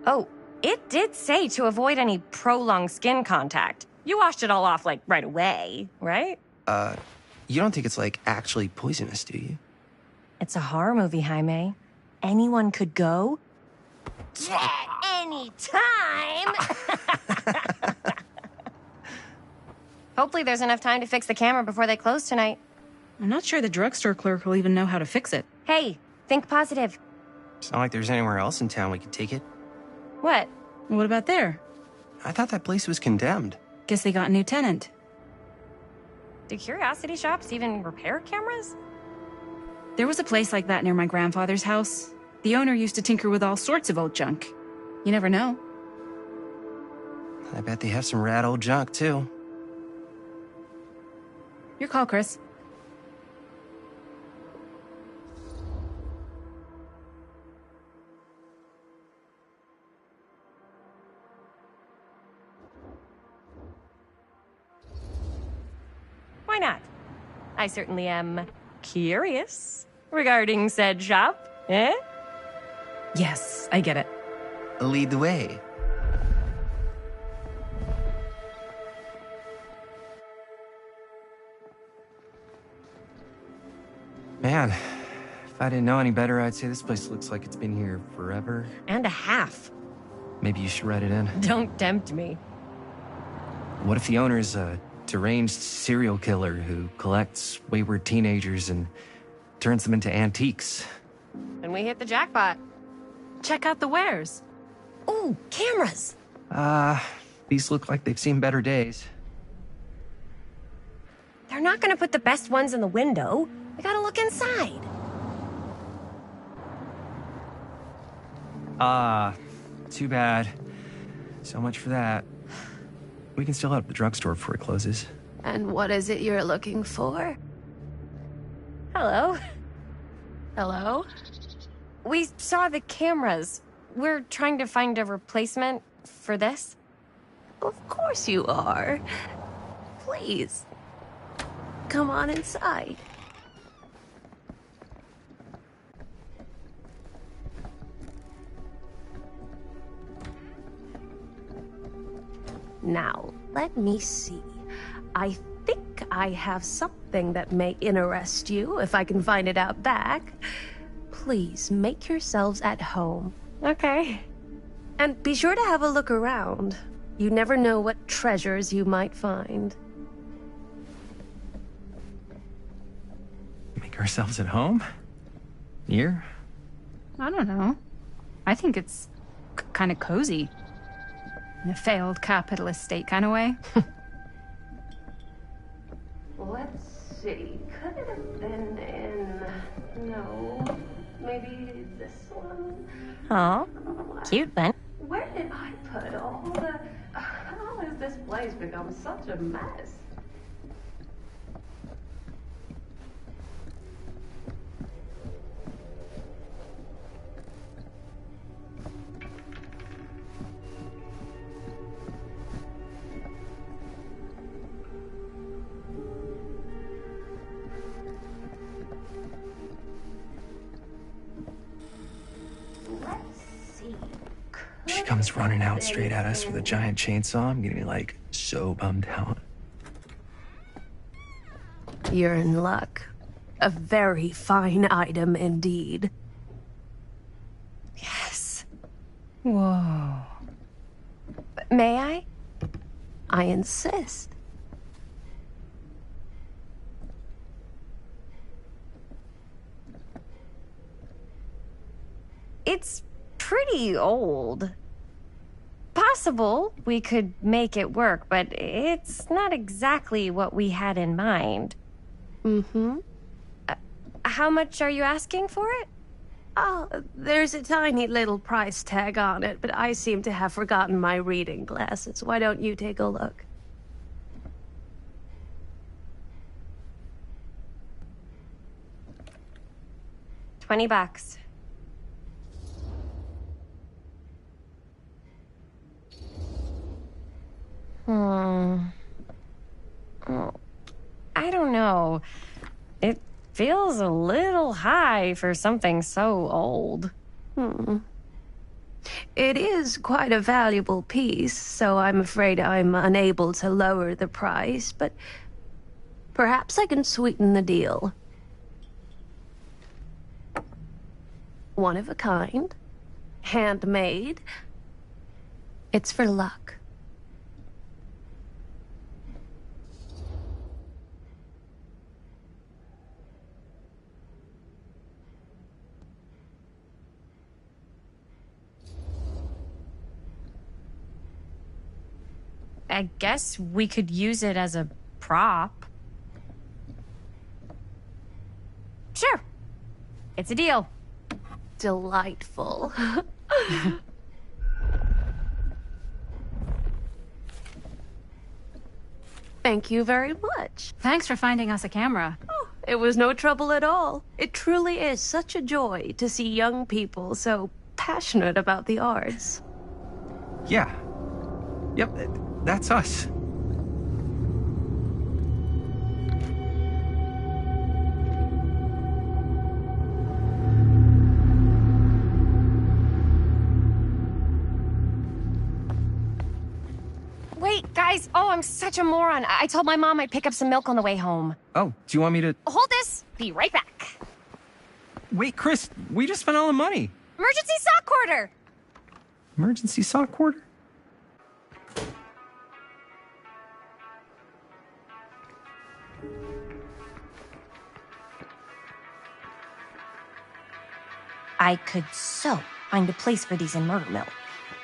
Oh, it did say to avoid any prolonged skin contact. You washed it all off, like, right away, right? You don't think it's, like, actually poisonous, do you? It's a horror movie, Jaime. Anyone could go. At any time! Hopefully there's enough time to fix the camera before they close tonight. I'm not sure the drugstore clerk will even know how to fix it. Hey, think positive. It's not like there's anywhere else in town we could take it. What? What about there? I thought that place was condemned. Guess they got a new tenant. Do curiosity shops even repair cameras? There was a place like that near my grandfather's house. The owner used to tinker with all sorts of old junk. You never know. I bet they have some rad old junk, too. Your call, Chris. Why not? I certainly am curious regarding said shop, eh? Yes, I get it. Lead the way. Man, if I didn't know any better, I'd say this place looks like it's been here forever. And a half. Maybe you should write it in. Don't tempt me. What if the owner's a deranged serial killer who collects wayward teenagers and turns them into antiques? And we hit the jackpot. Check out the wares. Ooh, cameras. These look like they've seen better days. They're not gonna put the best ones in the window. We gotta look inside. Too bad. So much for that. We can still hit up the drugstore before it closes. And what is it you're looking for? Hello. Hello? We saw the cameras. We're trying to find a replacement for this. Of course you are. Please. Come on inside. Now, let me see. I think I have something that may interest you if I can find it out back. Please make yourselves at home. Okay. And be sure to have a look around. You never know what treasures you might find. Make ourselves at home? Here? I don't know. I think it's kind of cozy. In a failed capitalist state kind of way. Let's see. Could it have been in... No. Maybe this one? Oh, cute one. Where did I put all the... How has this place become such a mess? She comes running out straight at us with a giant chainsaw. I'm getting like so bummed out. You're in luck. A very fine item indeed. Yes. Whoa. May I? I insist. It's pretty old. Possible we could make it work, but it's not exactly what we had in mind. Mm-hmm. How much are you asking for it? Oh, there's a tiny little price tag on it, but I seem to have forgotten my reading glasses. Why don't you take a look? $20. I don't know. It feels a little high for something so old. It is quite a valuable piece, so I'm afraid I'm unable to lower the price, but perhaps I can sweeten the deal. One of a kind, handmade. It's for luck. I guess we could use it as a prop. Sure. It's a deal. Delightful. Thank you very much. Thanks for finding us a camera. Oh, it was no trouble at all. It truly is such a joy to see young people so passionate about the arts. Yeah. Yep, that's us. Wait, guys. Oh, I'm such a moron. I told my mom I'd pick up some milk on the way home. Oh, do you want me to... Hold this. Be right back. Wait, Chris, we just spent all the money. Emergency sock quarter. Emergency sock quarter? I could so find a place for these in Murder Mill.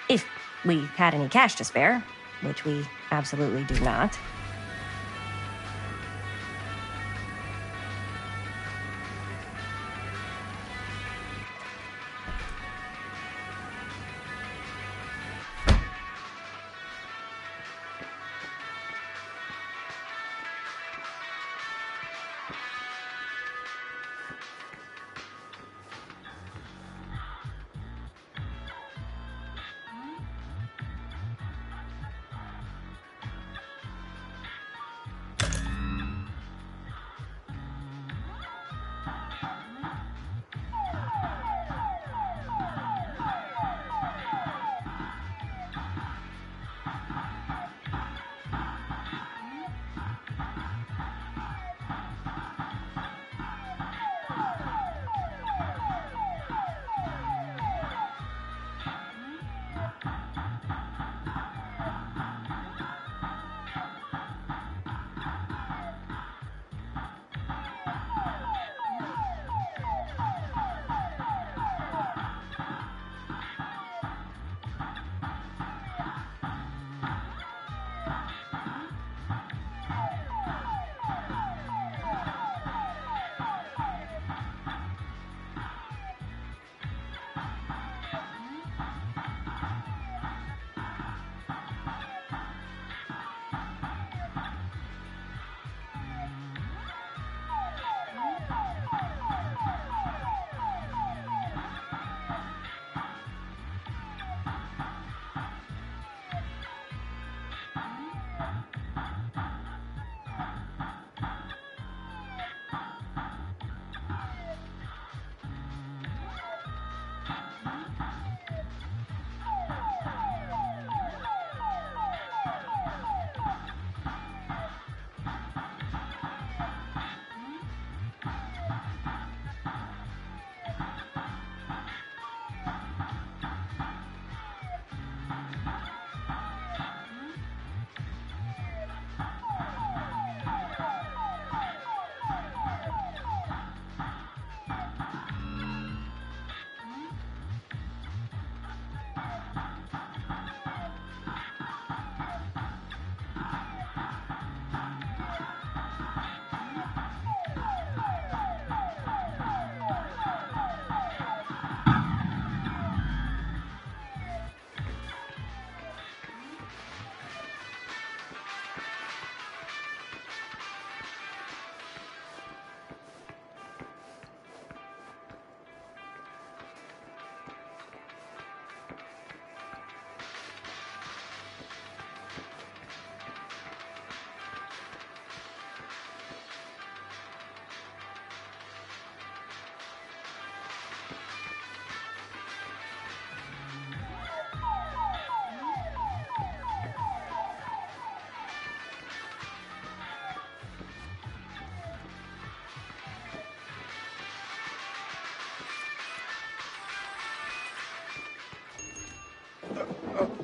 If we had any cash to spare, which we absolutely do not.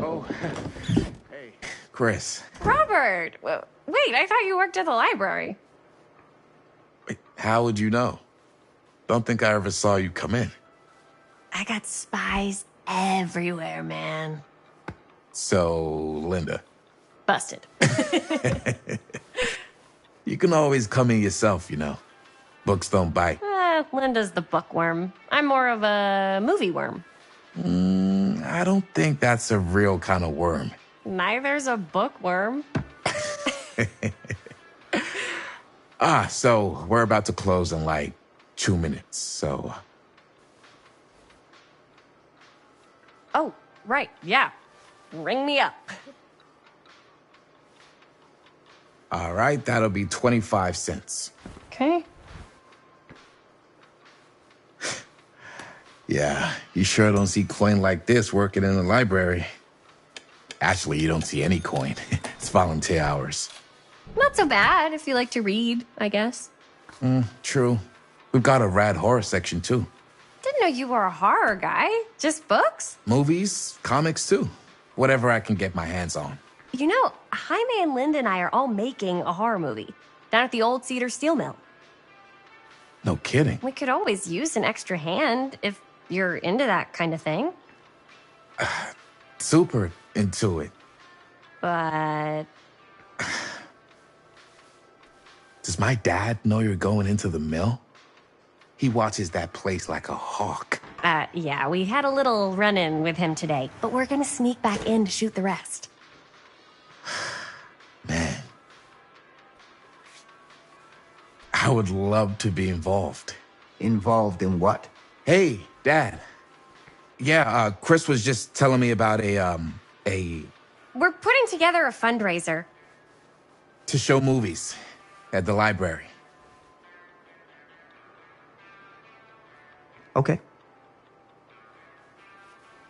Oh, hey, Chris. Robert! Wait, I thought you worked at the library. Wait, how would you know? Don't think I ever saw you come in. I got spies everywhere, man. So, Linda. Busted. You can always come in yourself, you know. Books don't bite. Linda's the bookworm. I'm more of a movie worm. I don't think that's a real kind of worm. Neither's a bookworm. So we're about to close in like 2 minutes, so... Oh, right, yeah. Ring me up. All right, that'll be 25 cents. Okay. Yeah, you sure don't see coin like this working in the library. Actually, you don't see any coin. It's volunteer hours. Not so bad if you like to read, I guess. True. We've got a rad horror section, too. Didn't know you were a horror guy. Just books? Movies, comics, too. Whatever I can get my hands on. You know, Jaime and Linda and I are all making a horror movie down at the old Cedar Steel Mill. No kidding. We could always use an extra hand if you're into that kind of thing. Super into it. But... Does my dad know you're going into the mill? He watches that place like a hawk. Yeah, we had a little run-in with him today, but we're gonna sneak back in to shoot the rest. Man. I would love to be involved. Involved in what? Hey, Dad. Yeah, Chris was just telling me about a... We're putting together a fundraiser. to show movies at the library. Okay.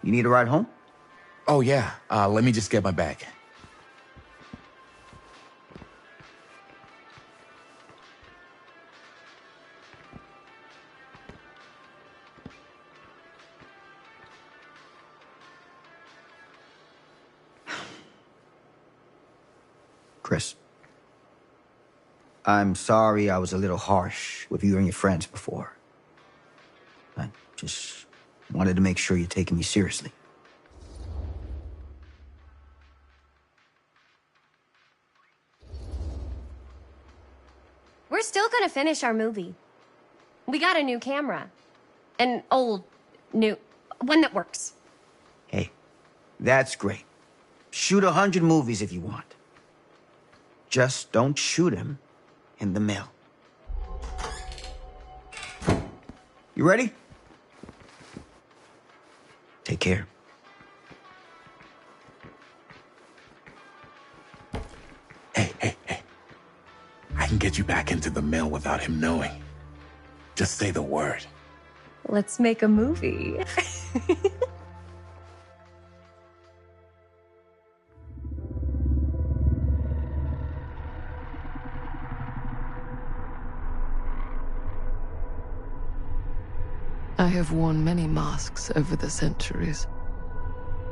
You need a ride home? Oh, yeah. Let me just get my bag. Chris, I'm sorry I was a little harsh with you and your friends before. I just wanted to make sure you're taking me seriously. We're still gonna finish our movie. We got a new camera. An old, new, one that works. Hey, that's great. Shoot 100 movies if you want. Just don't shoot him in the mill. You ready? Take care. Hey. I can get you back into the mill without him knowing. Just say the word. Let's make a movie. I have worn many masks over the centuries.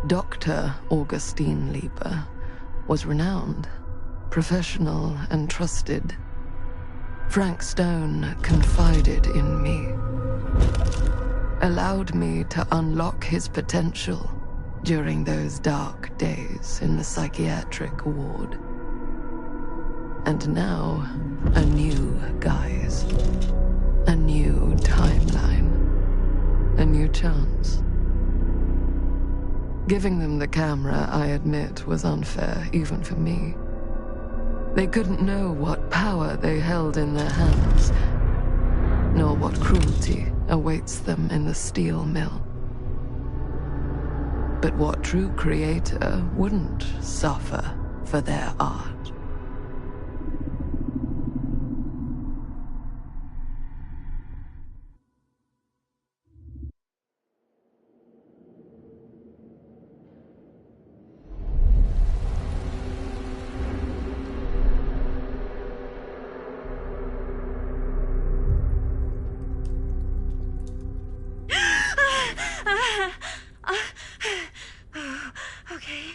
Dr. Augustine Lieber was renowned, professional, and trusted. Frank Stone confided in me, allowed me to unlock his potential during those dark days in the psychiatric ward. And now, a new guise, a new timeline. A new chance. Giving them the camera, I admit, was unfair, even for me. They couldn't know what power they held in their hands, nor what cruelty awaits them in the steel mill. But what true creator wouldn't suffer for their art? Okay.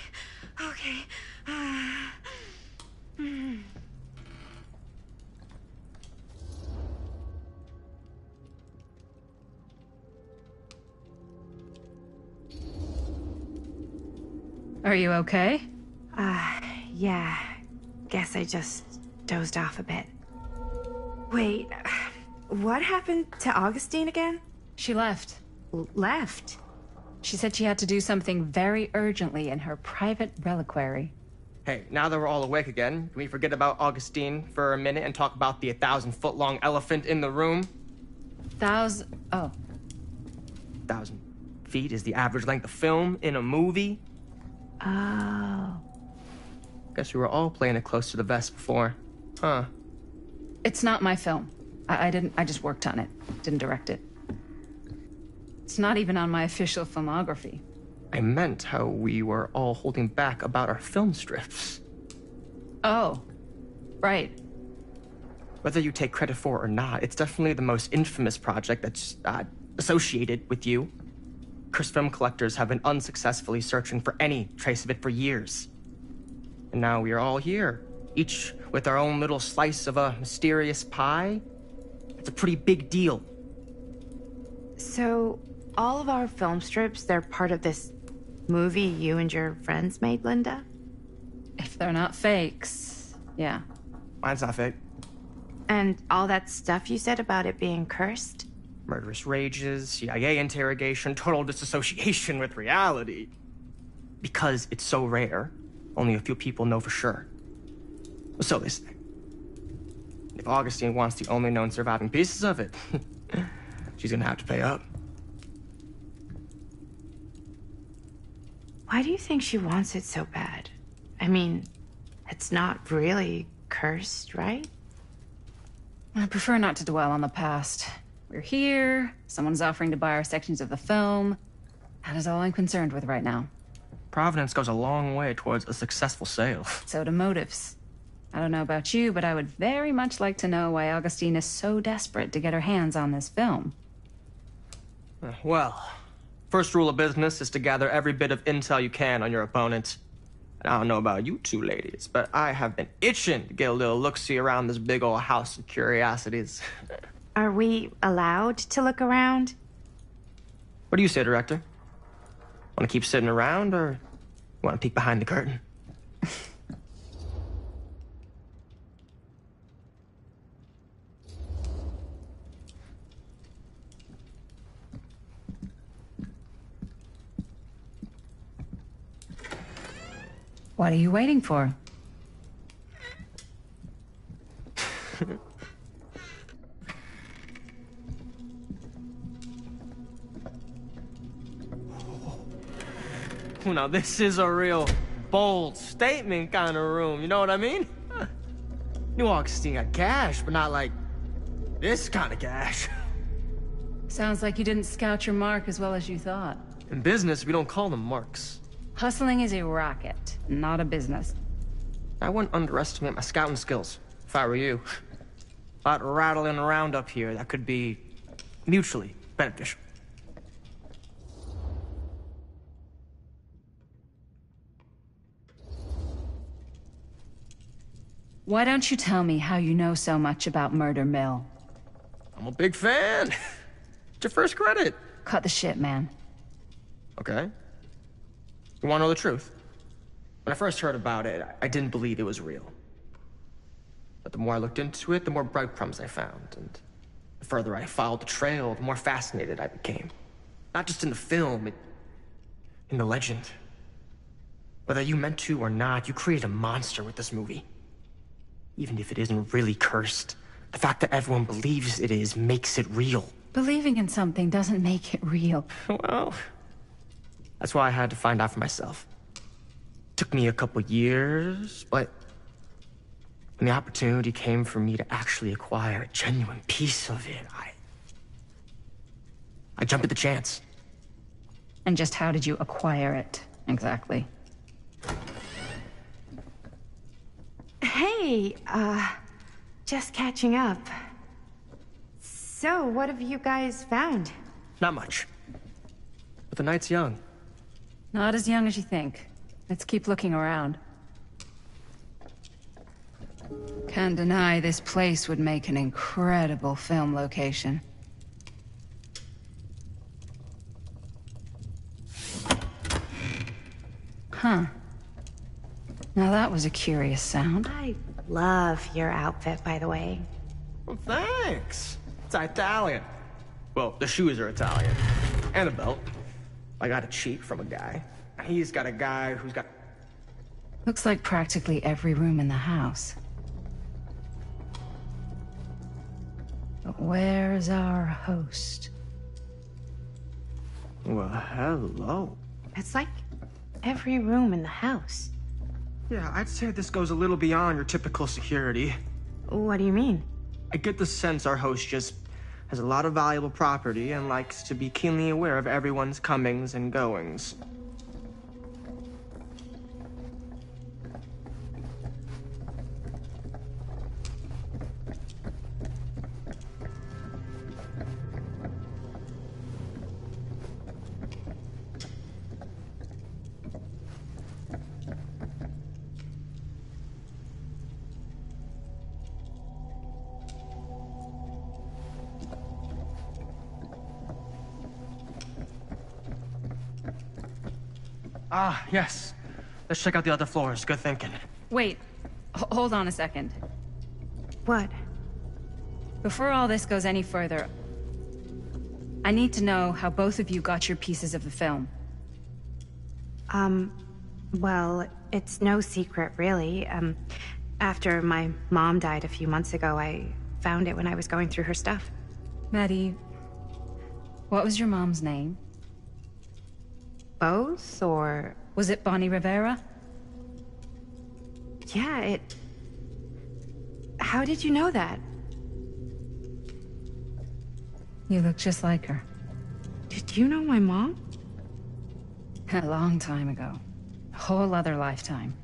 Are you okay? Yeah. Guess I just dozed off a bit. Wait, what happened to Augustine again? She left. Left? She said she had to do something very urgently in her private reliquary. Hey, now that we're all awake again, can we forget about Augustine for a minute and talk about the 1,000-foot-long elephant in the room? 1,000 feet is the average length of film in a movie. Oh. Guess we were all playing it close to the vest before. Huh. It's not my film. I just worked on it. Didn't direct it. It's not even on my official filmography. I meant how we were all holding back about our film strips. Oh. Right. Whether you take credit for it or not, it's definitely the most infamous project that's associated with you. Cursed film collectors have been unsuccessfully searching for any trace of it for years. And now we are all here, each with our own little slice of a mysterious pie. It's a pretty big deal. So, all of our film strips, they're part of this movie you and your friends made, Linda? If they're not fakes, yeah. Mine's not fake. And all that stuff you said about it being cursed? Murderous rages, CIA interrogation, total disassociation with reality. Because it's so rare, only a few people know for sure. So they say. If Augustine wants the only known surviving pieces of it, she's gonna have to pay up. Why do you think she wants it so bad? I mean, it's not really cursed, right? I prefer not to dwell on the past. We're here, someone's offering to buy our sections of the film. That is all I'm concerned with right now. Providence goes a long way towards a successful sale. So do motives. I don't know about you, but I would very much like to know why Augustine is so desperate to get her hands on this film. Well, first rule of business is to gather every bit of intel you can on your opponent. And I don't know about you two ladies, but I have been itching to get a little look-see around this big old house of curiosities. Are we allowed to look around? What do you say, Director? Want to keep sitting around, or want to peek behind the curtain? What are you waiting for? Now this is a real bold statement kind of room, you know what I mean? New Augustine got cash, but not like this kind of cash. Sounds like you didn't scout your mark as well as you thought. In business, we don't call them marks. Hustling is a racket, not a business. I wouldn't underestimate my scouting skills, if I were you. A lot rattling around up here that could be mutually beneficial. Why don't you tell me how you know so much about Murder Mill? I'm a big fan. It's your first credit. Cut the shit, man. Okay. You want to know the truth? When I first heard about it, I didn't believe it was real. But the more I looked into it, the more breadcrumbs I found. And the further I followed the trail, the more fascinated I became. Not just in the film, in the legend. Whether you meant to or not, you created a monster with this movie. Even if it isn't really cursed, the fact that everyone believes it is makes it real. Believing in something doesn't make it real. Well, that's why I had to find out for myself. Took me a couple years, but when the opportunity came for me to actually acquire a genuine piece of it, I jumped at the chance. And just how did you acquire it, exactly? Hey, just catching up. So, what have you guys found? Not much. But the night's young. Not as young as you think. Let's keep looking around. Can't deny this place would make an incredible film location. Huh. Now that was a curious sound. I love your outfit, by the way. Well, thanks. It's Italian. Well, the shoes are Italian. And the belt. I got it cheap from a guy. He's got a guy who's got... Looks like practically every room in the house. But where's our host? Well, hello. It's like every room in the house. Yeah, I'd say this goes a little beyond your typical security. What do you mean? I get the sense our host just has a lot of valuable property and likes to be keenly aware of everyone's comings and goings. Ah, yes. Let's check out the other floors. Good thinking. Wait, hold on a second. What? Before all this goes any further, I need to know how both of you got your pieces of the film. Well, it's no secret, really. After my mom died a few months ago, I found it when I was going through her stuff. Maddie, what was your mom's name? Both, or... Was it Bonnie Rivera? Yeah, How did you know that? You look just like her. Did you know my mom? A long time ago. A whole other lifetime.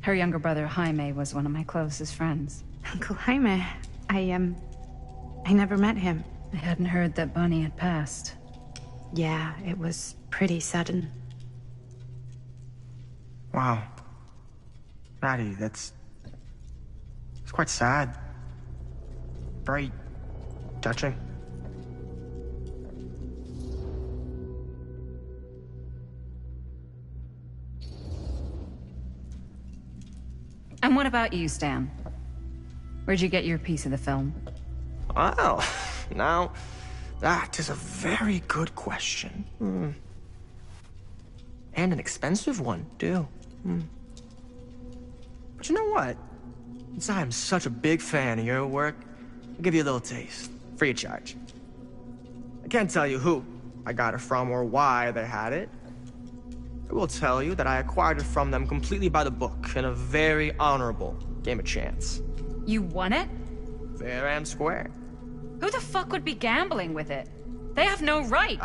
Her younger brother, Jaime, was one of my closest friends. Uncle Jaime, I never met him. I hadn't heard that Bonnie had passed. Yeah, it was pretty sudden. Wow. Maddie, it's quite sad. Very touching. And what about you, Stan? Where'd you get your piece of the film? Well, now, that is a very good question. And an expensive one, too. But you know what? Since I am such a big fan of your work, I'll give you a little taste, free of charge. I can't tell you who I got it from or why they had it. I will tell you that I acquired it from them completely by the book in a very honorable game of chance. You won it? Fair and square. Who the fuck would be gambling with it? They have no right.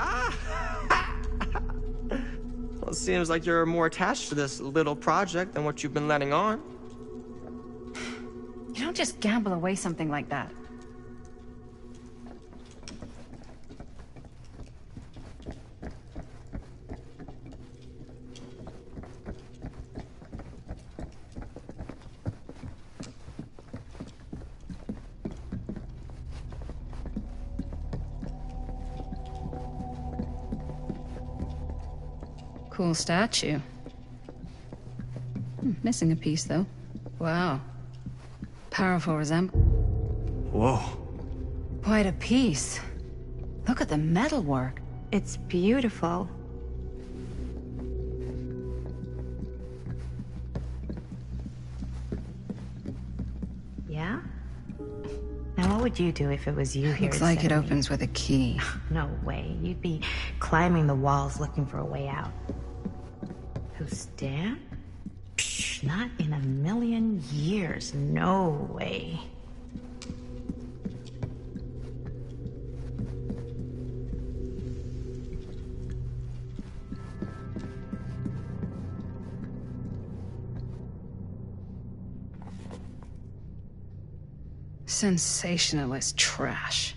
Well, it seems like you're more attached to this little project than what you've been letting on. You don't just gamble away something like that. Cool statue. Missing a piece, though. Wow. Powerful resemblance. Whoa. Quite a piece. Look at the metalwork. It's beautiful. Yeah? Now, what would you do if it was you here? Looks like it opens with a key. No way. You'd be climbing the walls looking for a way out. Who's Dan? Psh, not in a million years. No way. Sensationalist trash.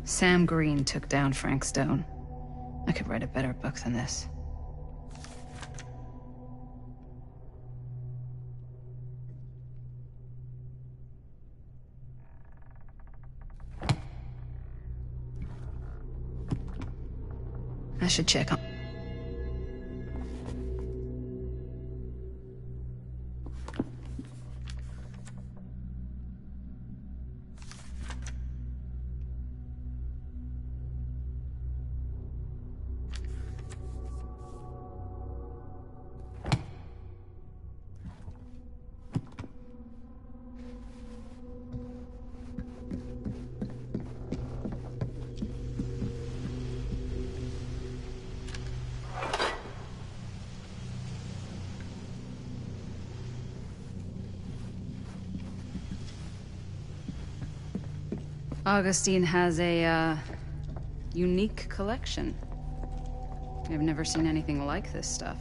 Sam Green took down Frank Stone. I could write a better book than this. I should check on... Augustine has a, unique collection. I've never seen anything like this stuff.